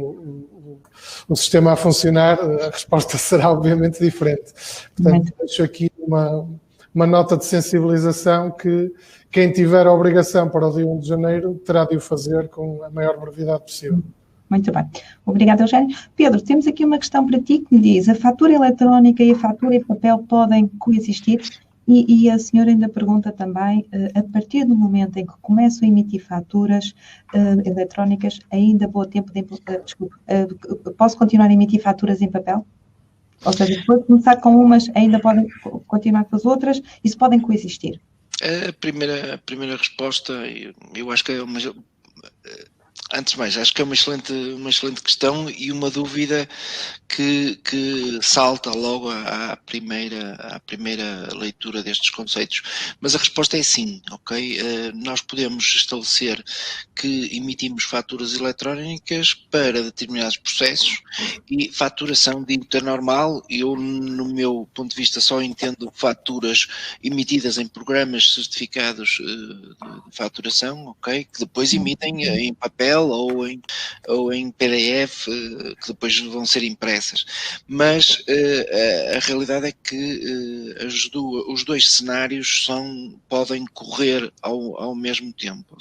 o sistema a funcionar, a resposta será obviamente diferente. Portanto, deixo aqui uma nota de sensibilização que quem tiver a obrigação para o dia 1 de janeiro terá de o fazer com a maior brevidade possível. Muito bem. Obrigada, Eugénio. Pedro, temos aqui uma questão para ti que me diz, a fatura eletrónica e a fatura em papel podem coexistir? E a senhora ainda pergunta também, a partir do momento em que começo a emitir faturas eletrónicas, ainda vou a tempo de... posso continuar a emitir faturas em papel? Ou seja, depois de começar com umas, ainda podem continuar com as outras, isso podem coexistir? A primeira resposta, eu acho que é antes de mais, acho que é uma excelente questão e uma dúvida que salta logo à primeira leitura destes conceitos. Mas a resposta é sim, ok? Nós podemos estabelecer que emitimos faturas eletrónicas para determinados processos e faturação dita normal. Eu, no meu ponto de vista, só entendo faturas emitidas em programas certificados de faturação, ok? Que depois emitem em papel ou em PDF, que depois vão ser impressas. Mas a realidade é que os dois cenários podem correr ao mesmo tempo.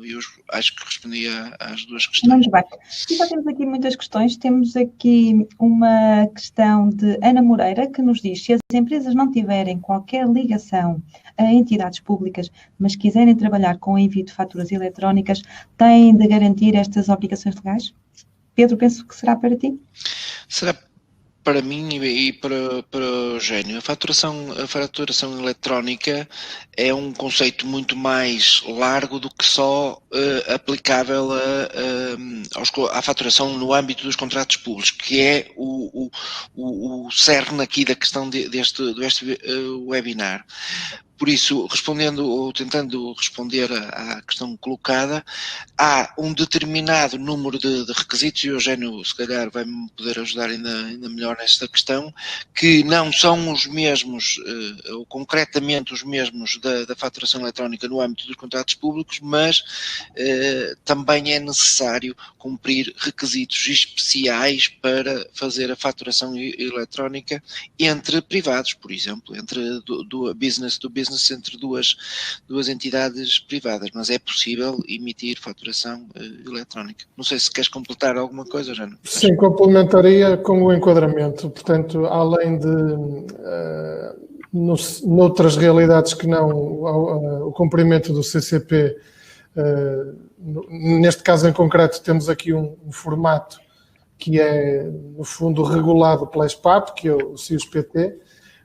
Eu acho que respondi às duas questões. Muito bem. E já temos aqui muitas questões. Temos aqui uma questão de Ana Moreira, que nos diz, se as empresas não tiverem qualquer ligação a entidades públicas, mas quiserem trabalhar com o envio de faturas eletrónicas, têm de garantir estas obrigações legais? Pedro, penso que será para ti. Será para mim e para o Eugénio. A faturação eletrónica é um conceito muito mais largo do que só aplicável à faturação no âmbito dos contratos públicos, que é o cerne aqui da questão deste webinar. Por isso, respondendo ou tentando responder à questão colocada, há um determinado número de requisitos, e o Eugénio, se calhar, vai-me poder ajudar ainda melhor nesta questão, que não são os mesmos, ou concretamente os mesmos da faturação eletrónica no âmbito dos contratos públicos, mas também é necessário cumprir requisitos especiais para fazer a faturação eletrónica entre privados, por exemplo, entre do business entre duas entidades privadas, mas é possível emitir faturação eletrónica. Não sei se queres completar alguma coisa, já não? Sim, complementaria com o enquadramento. Portanto, além de noutras realidades que não o cumprimento do CCP, neste caso em concreto temos aqui um formato que é, no fundo, regulado pela SPAP, que é o CIUS-PT.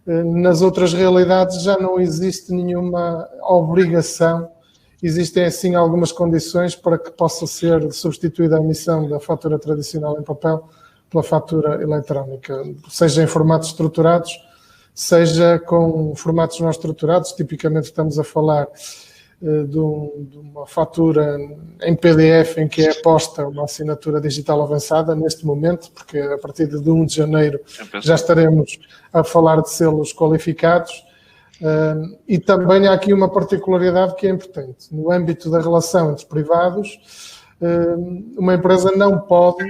Nas outras realidades já não existe nenhuma obrigação, existem assim algumas condições para que possa ser substituída a emissão da fatura tradicional em papel pela fatura eletrónica, seja em formatos estruturados, seja com formatos não estruturados. Tipicamente estamos a falar de uma fatura em PDF em que é posta uma assinatura digital avançada neste momento, porque a partir de 1 de janeiro já estaremos a falar de selos qualificados. E também há aqui uma particularidade que é importante. No âmbito da relação entre privados, uma empresa não pode,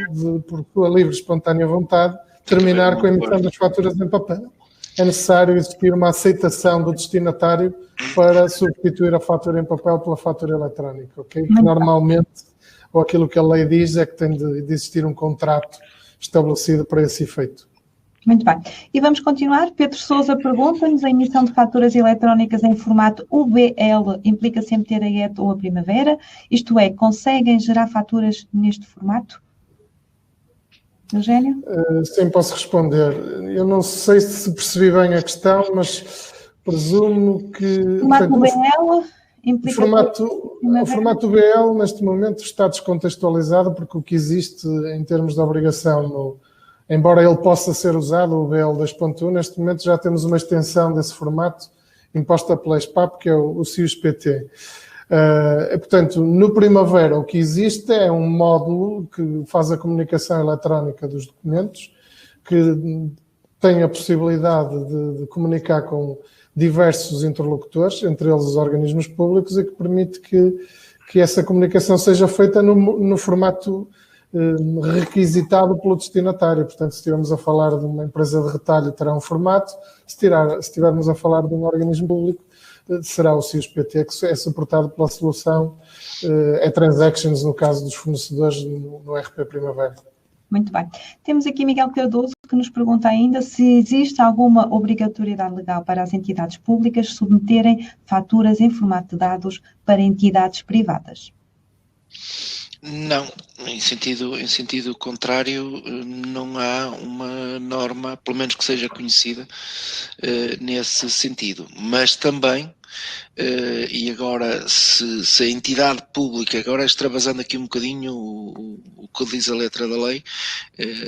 por sua livre e espontânea vontade, terminar com a emissão das faturas em papel. É necessário existir uma aceitação do destinatário para substituir a fatura em papel pela fatura eletrónica, ok? Que normalmente, ou aquilo que a lei diz, é que tem de existir um contrato estabelecido para esse efeito. Muito bem. E vamos continuar. Pedro Sousa pergunta-nos: a emissão de faturas eletrónicas em formato UBL implica sempre ter a ET ou a Primavera? Isto é, conseguem gerar faturas neste formato? Eugénio? Sim, posso responder. Eu não sei se percebi bem a questão, mas presumo que... O formato UBL implica... O formato UBL, neste momento, está descontextualizado, porque o que existe em termos de obrigação, embora ele possa ser usado, o UBL 2.1, neste momento já temos uma extensão desse formato imposta pela SPAP, que é o CIUS-PT. Portanto, no Primavera o que existe é um módulo que faz a comunicação eletrónica dos documentos, que tem a possibilidade de comunicar com diversos interlocutores, entre eles os organismos públicos, e que permite que essa comunicação seja feita no formato requisitado pelo destinatário. Portanto, se estivermos a falar de uma empresa de retalho, terá um formato; se estivermos a falar de um organismo público, será o CIUS-PT, que é suportado pela solução e-Transactions, no caso dos fornecedores no RP Primavera. Muito bem. Temos aqui Miguel Cardoso, que nos pergunta ainda se existe alguma obrigatoriedade legal para as entidades públicas submeterem faturas em formato de dados para entidades privadas. Não, em sentido contrário, não há uma norma, pelo menos que seja conhecida, nesse sentido. Mas também, e agora, se a entidade pública, agora extravasando aqui um bocadinho o que diz a letra da lei,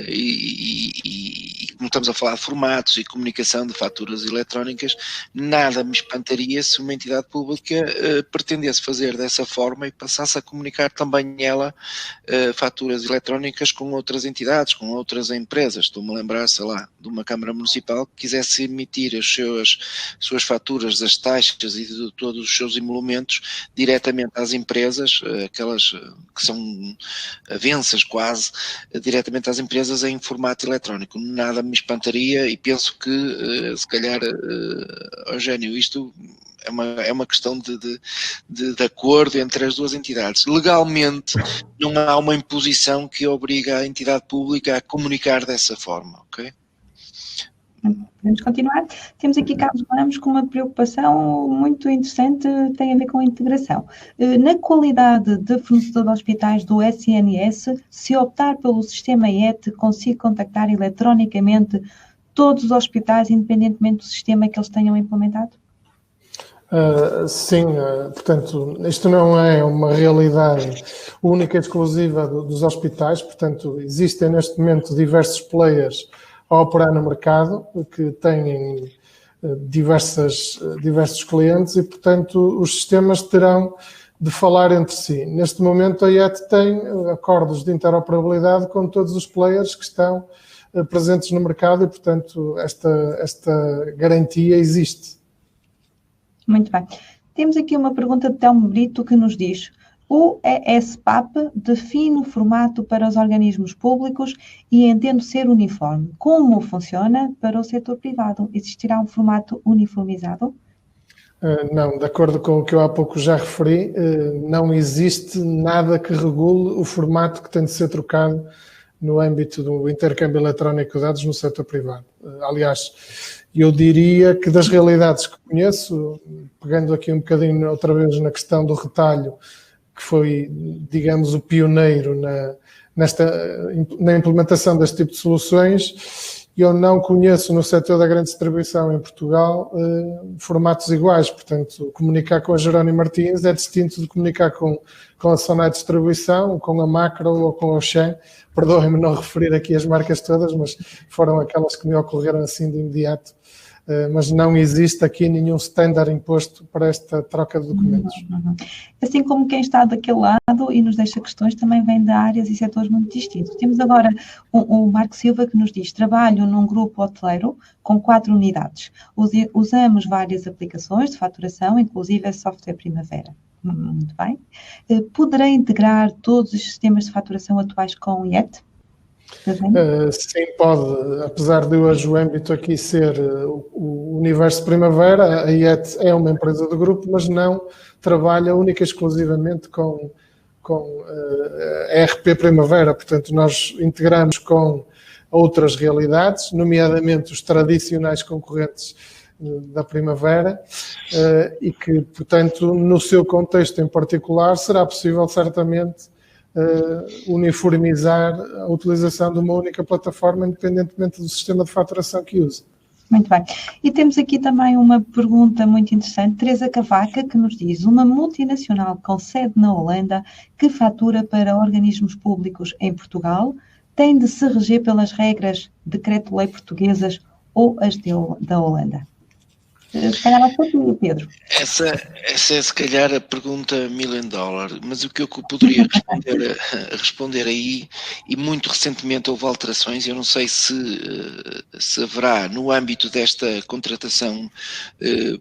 e como estamos a falar de formatos e comunicação de faturas eletrónicas, nada me espantaria se uma entidade pública pretendesse fazer dessa forma e passasse a comunicar também ela faturas eletrónicas com outras entidades, com outras empresas. Estou-me a lembrar, sei lá, de uma Câmara Municipal que quisesse emitir as suas faturas das taxas e de todos os seus emolumentos diretamente às empresas, aquelas que são avensas quase, diretamente às empresas em formato eletrónico. Nada me espantaria, e penso que, se calhar, Eugénio, isto é uma questão de acordo entre as duas entidades. Legalmente, não há uma imposição que obriga a entidade pública a comunicar dessa forma, ok? Podemos continuar. Temos aqui Carlos Ramos com uma preocupação muito interessante, tem a ver com a integração. Na qualidade de fornecedor de hospitais do SNS, se optar pelo sistema ET, consigo contactar eletronicamente todos os hospitais, independentemente do sistema que eles tenham implementado? Sim, portanto, isto não é uma realidade única e exclusiva dos hospitais. Portanto, existem neste momento diversos players a operar no mercado, que têm diversos clientes, e, portanto, os sistemas terão de falar entre si. Neste momento, a IET tem acordos de interoperabilidade com todos os players que estão presentes no mercado, e, portanto, esta garantia existe. Muito bem. Temos aqui uma pergunta de Telmo Brito que nos diz: o ESPAP define o formato para os organismos públicos e entendo ser uniforme. Como funciona para o setor privado? Existirá um formato uniformizado? Não, de acordo com o que eu há pouco já referi, não existe nada que regule o formato que tem de ser trocado no âmbito do intercâmbio eletrónico de dados no setor privado. Aliás, eu diria que das realidades que conheço, pegando aqui um bocadinho outra vez na questão do retalho, que foi, digamos, o pioneiro na implementação deste tipo de soluções. Eu não conheço no setor da grande distribuição em Portugal formatos iguais, portanto, comunicar com a Jerónimo Martins é distinto de comunicar com a Sonai Distribuição, com a Macro ou com a Auchan. Perdoem-me não referir aqui as marcas todas, mas foram aquelas que me ocorreram assim de imediato. Mas não existe aqui nenhum standard imposto para esta troca de documentos. Assim como quem está daquele lado e nos deixa questões também vem de áreas e setores muito distintos. Temos agora o Marco Silva que nos diz: trabalho num grupo hoteleiro com 4 unidades. Usamos várias aplicações de faturação, inclusive a software Primavera. Muito bem. Poderá integrar todos os sistemas de faturação atuais com o IET? Sim, pode. Apesar de hoje o âmbito aqui ser o universo Primavera, a IET é uma empresa do grupo, mas não trabalha única e exclusivamente com a RP Primavera. Portanto, nós integramos com outras realidades, nomeadamente os tradicionais concorrentes da Primavera, e que, portanto, no seu contexto em particular, será possível certamente uniformizar a utilização de uma única plataforma, independentemente do sistema de faturação que use. Muito bem. E temos aqui também uma pergunta muito interessante, Teresa Cavaca, que nos diz: uma multinacional com sede na Holanda que fatura para organismos públicos em Portugal tem de se reger pelas regras de decreto-lei portuguesas ou as da Holanda? Se calhar vai ser tu, Pedro. Essa é se calhar a pergunta $1 million, mas o que eu poderia responder aí, e muito recentemente houve alterações, eu não sei se haverá no âmbito desta contratação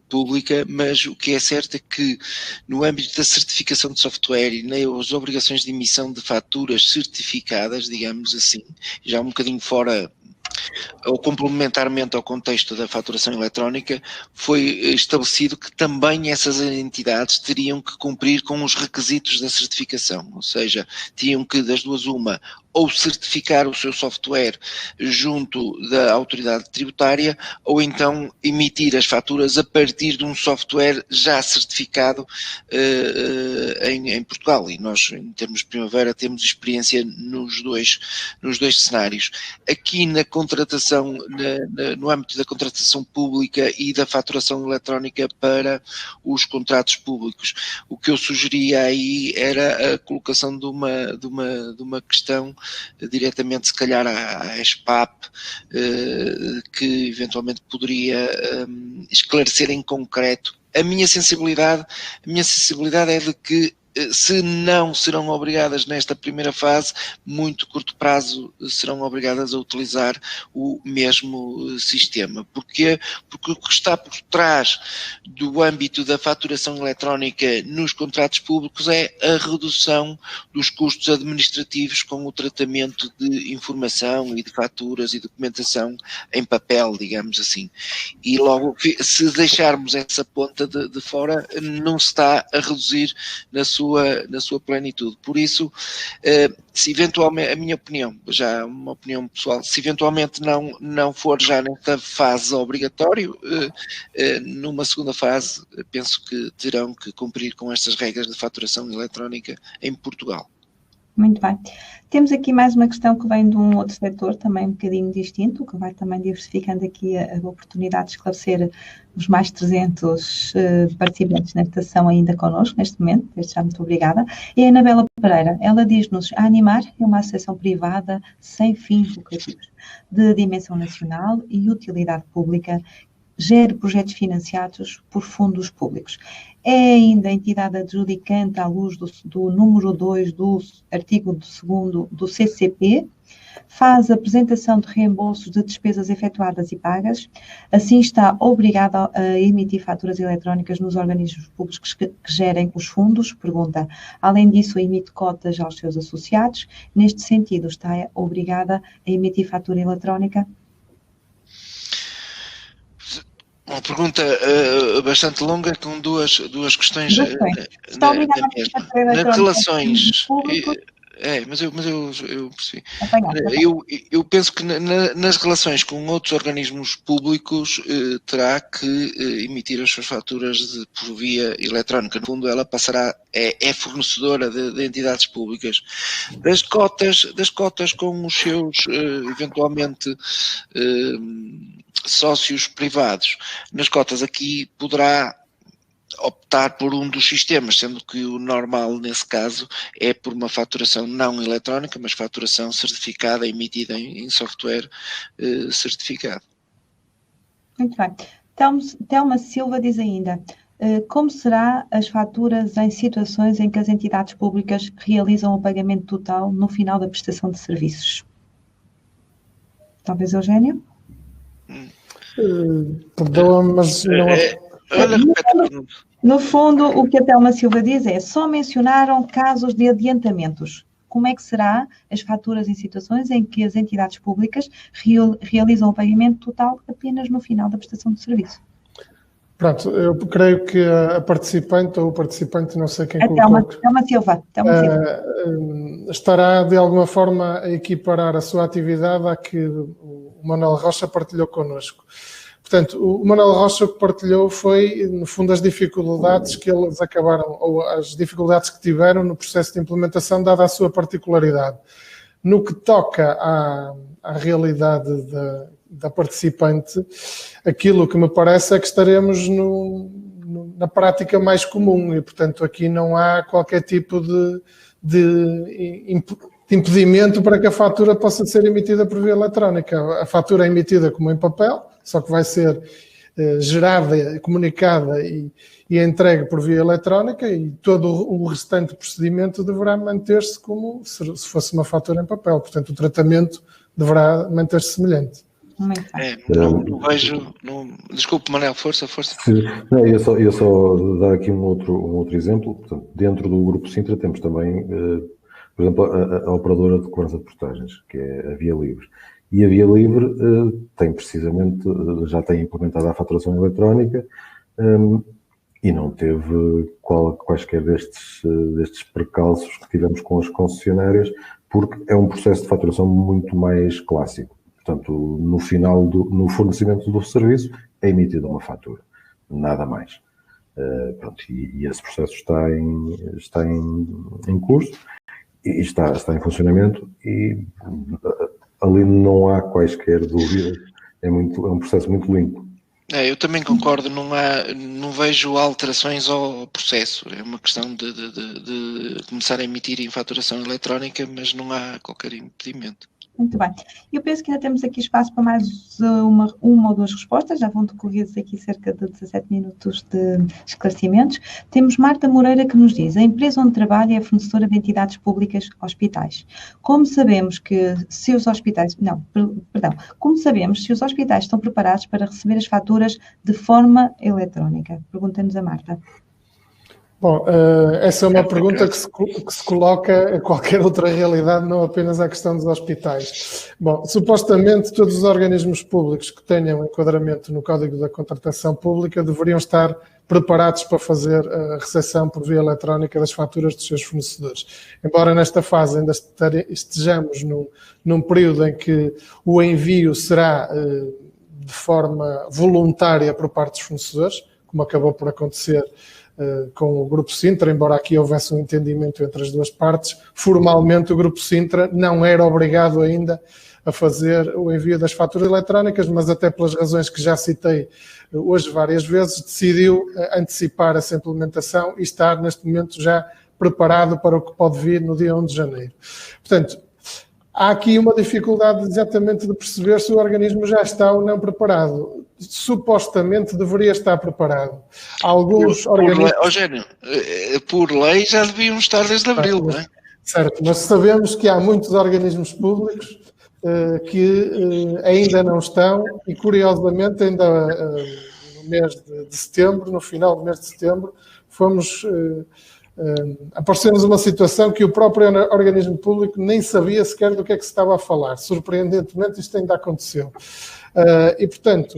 pública, mas o que é certo é que no âmbito da certificação de software e nas obrigações de emissão de faturas certificadas, digamos assim, já um bocadinho fora ou complementarmente ao contexto da faturação eletrónica, foi estabelecido que também essas entidades teriam que cumprir com os requisitos da certificação, ou seja, tinham que, das duas uma, ou certificar o seu software junto da autoridade tributária, ou então emitir as faturas a partir de um software já certificado em Portugal. E nós, em termos de Primavera, temos experiência nos dois cenários. Aqui na contratação, no âmbito da contratação pública e da faturação eletrónica para os contratos públicos, o que eu sugeria aí era a colocação de uma questão diretamente, se calhar, à SPAP, que eventualmente poderia esclarecer em concreto. A minha sensibilidade é de que, se não serão obrigadas nesta primeira fase, muito curto prazo serão obrigadas a utilizar o mesmo sistema. Porquê? Porque o que está por trás do âmbito da faturação eletrónica nos contratos públicos é a redução dos custos administrativos com o tratamento de informação e de faturas e documentação em papel, digamos assim. E logo, se deixarmos essa ponta de fora, não se está a reduzir na sua plenitude. Por isso, se eventualmente, a minha opinião, já uma opinião pessoal, se eventualmente não for já nesta fase obrigatório, numa segunda fase, penso que terão que cumprir com estas regras de faturação eletrónica em Portugal. Muito bem. Temos aqui mais uma questão que vem de um outro setor, também um bocadinho distinto, que vai também diversificando aqui a oportunidade de esclarecer os mais 300 participantes nesta sessão ainda connosco, neste momento. Desde já, muito obrigada. E a Anabela Pereira, ela diz-nos: a Animar é uma associação privada sem fins lucrativos, de dimensão nacional e utilidade pública, gera projetos financiados por fundos públicos. É ainda a entidade adjudicante à luz do número 2 do artigo 2º do CCP, faz a apresentação de reembolsos de despesas efetuadas e pagas, assim está obrigada a emitir faturas eletrónicas nos organismos públicos que gerem os fundos, pergunta. Além disso, emite cotas aos seus associados. Neste sentido, está obrigada a emitir fatura eletrónica? Uma pergunta bastante longa, com duas questões. Está obrigada a emitir fatura eletrónica Nas relações... Mas eu percebi. Apanhado. Eu penso que nas relações com outros organismos públicos terá que emitir as suas faturas por via eletrónica. No fundo, ela passará, é fornecedora de entidades públicas. Das cotas com os seus, eventualmente, sócios privados. Nas cotas aqui poderá optar por um dos sistemas, sendo que o normal nesse caso é por uma faturação não eletrónica, mas faturação certificada, emitida em software certificado. Muito bem. Telma Silva diz ainda, como será as faturas em situações em que as entidades públicas realizam o pagamento total no final da prestação de serviços? Talvez, Eugénio? Perdoa-me, mas não... No fundo, o que a Telma Silva diz é, só mencionaram casos de adiantamentos. Como é que será as faturas em situações em que as entidades públicas realizam o pagamento total apenas no final da prestação de serviço? Pronto, eu creio que a participante ou o participante, não sei quem colocou... Telma Silva. Estará, de alguma forma, a equiparar a sua atividade à que o Manuel Rocha partilhou connosco. Portanto, o Manuel Rocha o que partilhou foi, no fundo, as dificuldades que eles acabaram, ou as dificuldades que tiveram no processo de implementação, dada a sua particularidade. No que toca à realidade da participante, aquilo que me parece é que estaremos na prática mais comum e, portanto, aqui não há qualquer tipo de impedimento para que a fatura possa ser emitida por via eletrónica. A fatura é emitida como em papel, só que vai ser gerada, comunicada e entregue por via eletrónica e todo o restante procedimento deverá manter-se como se fosse uma fatura em papel. Portanto, o tratamento deverá manter-se semelhante. Não vejo... Desculpe, Manel, força. Sim, não, eu só dar aqui um outro exemplo. Portanto, dentro do Grupo Sintra temos também, por exemplo, a operadora de cobrança de portagens, que é a Via Livre. E a Via Livre já tem implementada a faturação eletrónica e não teve quaisquer destes percalços que tivemos com as concessionárias, porque é um processo de faturação muito mais clássico. Portanto, no fornecimento do serviço é emitida uma fatura, nada mais. Pronto, e esse processo está em curso e está em funcionamento e ali não há quaisquer dúvidas, é um processo muito limpo. Eu também concordo, não vejo alterações ao processo, é uma questão de começar a emitir em faturação eletrónica, mas não há qualquer impedimento. Muito bem. Eu penso que ainda temos aqui espaço para mais uma ou duas respostas, já vão decorridos aqui cerca de 17 minutos de esclarecimentos. Temos Marta Moreira que nos diz, a empresa onde trabalha é fornecedora de entidades públicas hospitais. Como sabemos se os hospitais estão preparados para receber as faturas de forma eletrónica? Pergunta-nos a Marta. Bom, essa é uma pergunta que se coloca a qualquer outra realidade, não apenas à questão dos hospitais. Bom, supostamente todos os organismos públicos que tenham enquadramento no Código da Contratação Pública deveriam estar preparados para fazer a recepção por via eletrónica das faturas dos seus fornecedores. Embora nesta fase ainda estejamos num período em que o envio será de forma voluntária por parte dos fornecedores, como acabou por acontecer com o Grupo Sintra, embora aqui houvesse um entendimento entre as duas partes, formalmente o Grupo Sintra não era obrigado ainda a fazer o envio das faturas eletrónicas, mas até pelas razões que já citei hoje várias vezes, decidiu antecipar essa implementação e estar neste momento já preparado para o que pode vir no dia 1 de janeiro. Portanto, há aqui uma dificuldade exatamente de perceber se o organismo já está ou não preparado. Supostamente deveria estar preparado. Alguns organismos... Eugénio, por lei já deviam estar desde abril, não é? Certo, mas sabemos que há muitos organismos públicos que ainda não estão e, curiosamente, ainda no mês de setembro, no final do mês de setembro, fomos apareceu-nos uma situação que o próprio organismo público nem sabia sequer do que é que se estava a falar. Surpreendentemente, isto ainda aconteceu. E, portanto,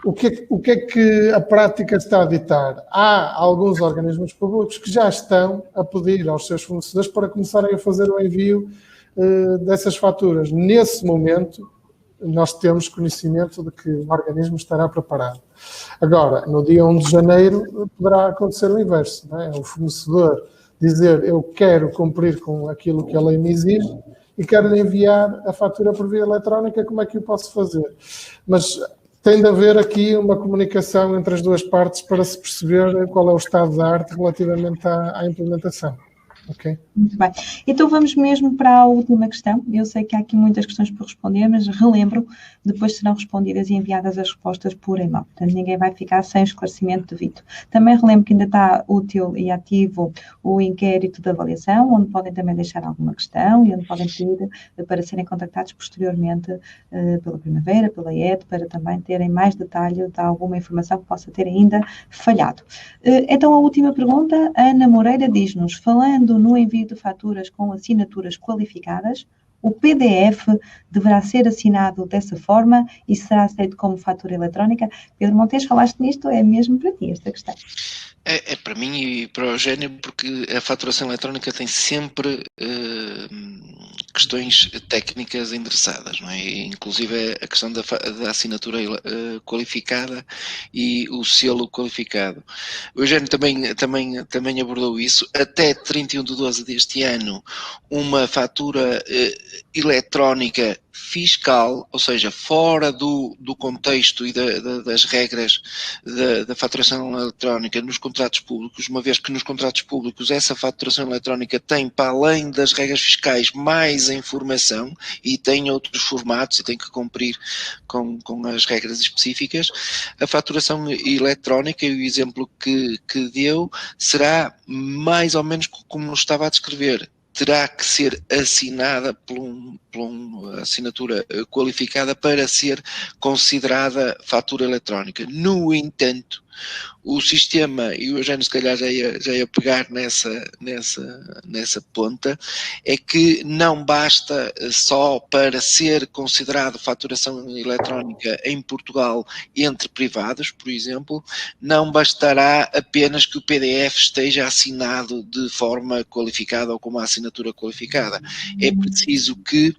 o que é que a prática está a ditar? Há alguns organismos públicos que já estão a pedir aos seus fornecedores para começarem a fazer o envio dessas faturas. Nesse momento, nós temos conhecimento de que o organismo estará preparado. Agora, no dia 1 de janeiro, poderá acontecer o inverso, não é? O fornecedor dizer, eu quero cumprir com aquilo que a lei me exige e quero-lhe enviar a fatura por via eletrónica, como é que eu posso fazer? Mas tem de haver aqui uma comunicação entre as duas partes para se perceber qual é o estado da arte relativamente à implementação. Okay. Muito bem. Então vamos mesmo para a última questão. Eu sei que há aqui muitas questões por responder, mas relembro, depois serão respondidas e enviadas as respostas por e-mail. Portanto, ninguém vai ficar sem esclarecimento devido. Também relembro que ainda está útil e ativo o inquérito de avaliação, onde podem também deixar alguma questão e onde podem pedir para serem contactados posteriormente pela Primavera, pela IET, para também terem mais detalhe de alguma informação que possa ter ainda falhado. Então, a última pergunta, a Ana Moreira diz-nos, falando no envio de faturas com assinaturas qualificadas, o PDF deverá ser assinado dessa forma e será aceito como fatura eletrónica? Pedro Montes, falaste nisto, é mesmo para ti esta questão? É para mim e para o Eugénio, porque a faturação eletrónica tem sempre questões técnicas endereçadas, não é? Inclusive a questão da assinatura qualificada e o selo qualificado. O Eugénio também abordou isso. Até 31/12 deste ano, uma fatura eletrónica fiscal, ou seja, fora do contexto e das regras da faturação eletrónica nos contratos públicos, uma vez que nos contratos públicos essa faturação eletrónica tem, para além das regras fiscais, mais informação e tem outros formatos e tem que cumprir com as regras específicas, a faturação eletrónica, e o exemplo que deu, será mais ou menos como nos estava a descrever. Terá que ser assinada por uma assinatura qualificada para ser considerada fatura eletrónica. No entanto, o sistema, e o Eugénio se calhar já ia pegar nessa ponta, é que não basta só para ser considerado faturação eletrónica em Portugal entre privados, por exemplo, não bastará apenas que o PDF esteja assinado de forma qualificada ou com uma assinatura qualificada. É preciso que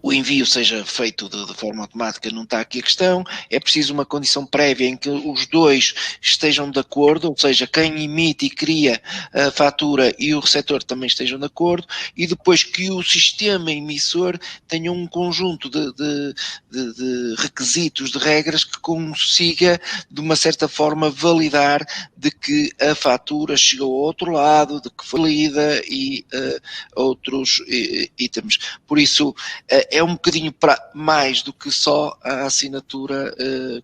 o envio seja feito de forma automática, não está aqui a questão, é preciso uma condição prévia em que os dois estejam de acordo, ou seja, quem emite e cria a fatura e o receptor também estejam de acordo, e depois que o sistema emissor tenha um conjunto de requisitos, de regras que consiga, de uma certa forma, validar de que a fatura chegou ao outro lado, de que foi lida e outros itens. Por isso, é um bocadinho mais do que só a assinatura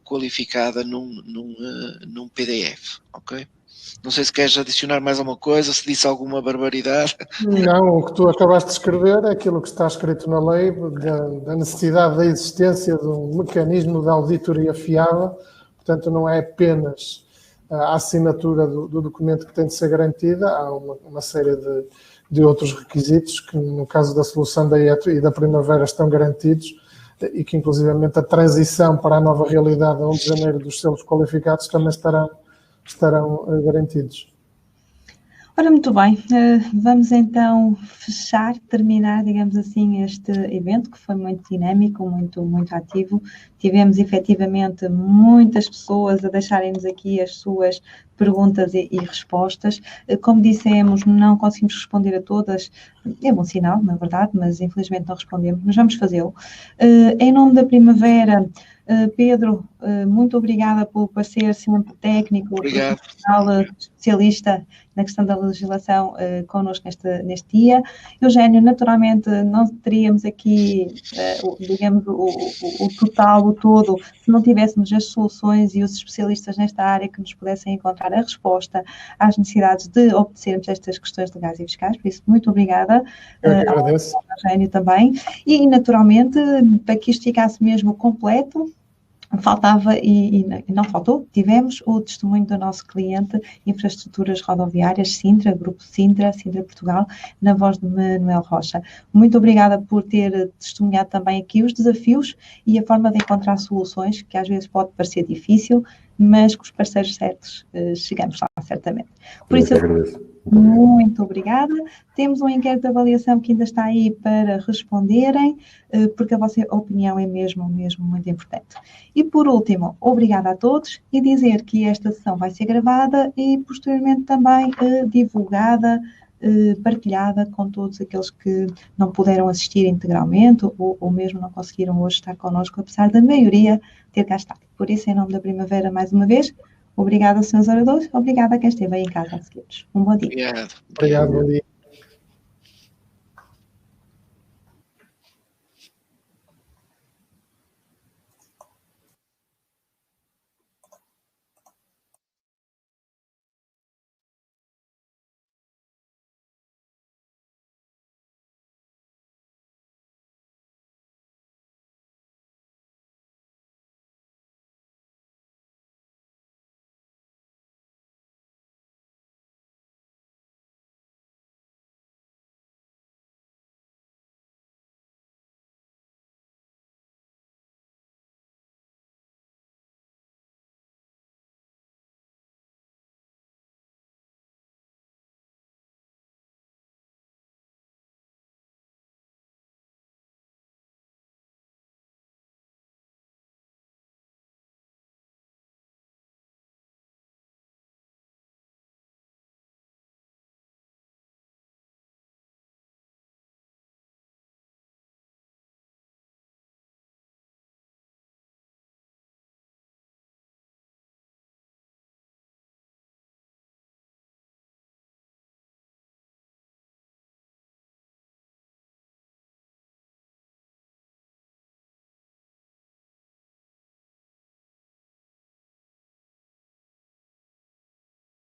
qualificada num PDF, ok? Não sei se queres adicionar mais alguma coisa, se disse alguma barbaridade. Não, o que tu acabaste de escrever é aquilo que está escrito na lei, da necessidade da existência de um mecanismo de auditoria fiável, portanto não é apenas a assinatura do documento que tem de ser garantida, há uma série de outros requisitos que, no caso da solução da IET e da Primavera, estão garantidos e que, inclusivamente, a transição para a nova realidade a 1 de janeiro dos selos qualificados também estarão garantidos. Ora, muito bem, vamos então terminar, digamos assim, este evento que foi muito dinâmico, muito ativo. Tivemos efetivamente muitas pessoas a deixarem-nos aqui as suas perguntas e respostas. Como dissemos, não conseguimos responder a todas, é bom sinal, na verdade, mas infelizmente não respondemos, mas vamos fazê-lo. Em nome da Primavera, Pedro, muito obrigada pelo parecer sempre técnico, profissional, especialista na questão da legislação connosco neste dia. Eugénio, naturalmente não teríamos aqui, digamos, o total, o todo, se não tivéssemos as soluções e os especialistas nesta área que nos pudessem encontrar a resposta às necessidades de obedecermos estas questões legais e fiscais. Por isso, muito obrigada. Eu que agradeço. Ao Eugénio também. E, naturalmente, para que isto ficasse mesmo completo, faltava e não faltou, tivemos o testemunho do nosso cliente Infraestruturas Rodoviárias Sintra, Grupo Sintra, Sintra Portugal, na voz de Manuel Rocha. Muito obrigada por ter testemunhado também aqui os desafios e a forma de encontrar soluções, que às vezes pode parecer difícil, mas com os parceiros certos chegamos lá, certamente. Por isso, agradeço. Muito obrigada. Temos um inquérito de avaliação que ainda está aí para responderem, porque a vossa opinião é mesmo muito importante. E por último, obrigada a todos e dizer que esta sessão vai ser gravada e posteriormente também divulgada, partilhada com todos aqueles que não puderam assistir integralmente ou mesmo não conseguiram hoje estar connosco, apesar da maioria ter cá estado. Por isso, em nome da Primavera, mais uma vez, obrigada, senhores oradores. Obrigada a quem esteve aí em casa a seguir-nos. Um bom dia. Obrigado. Obrigado, bom dia.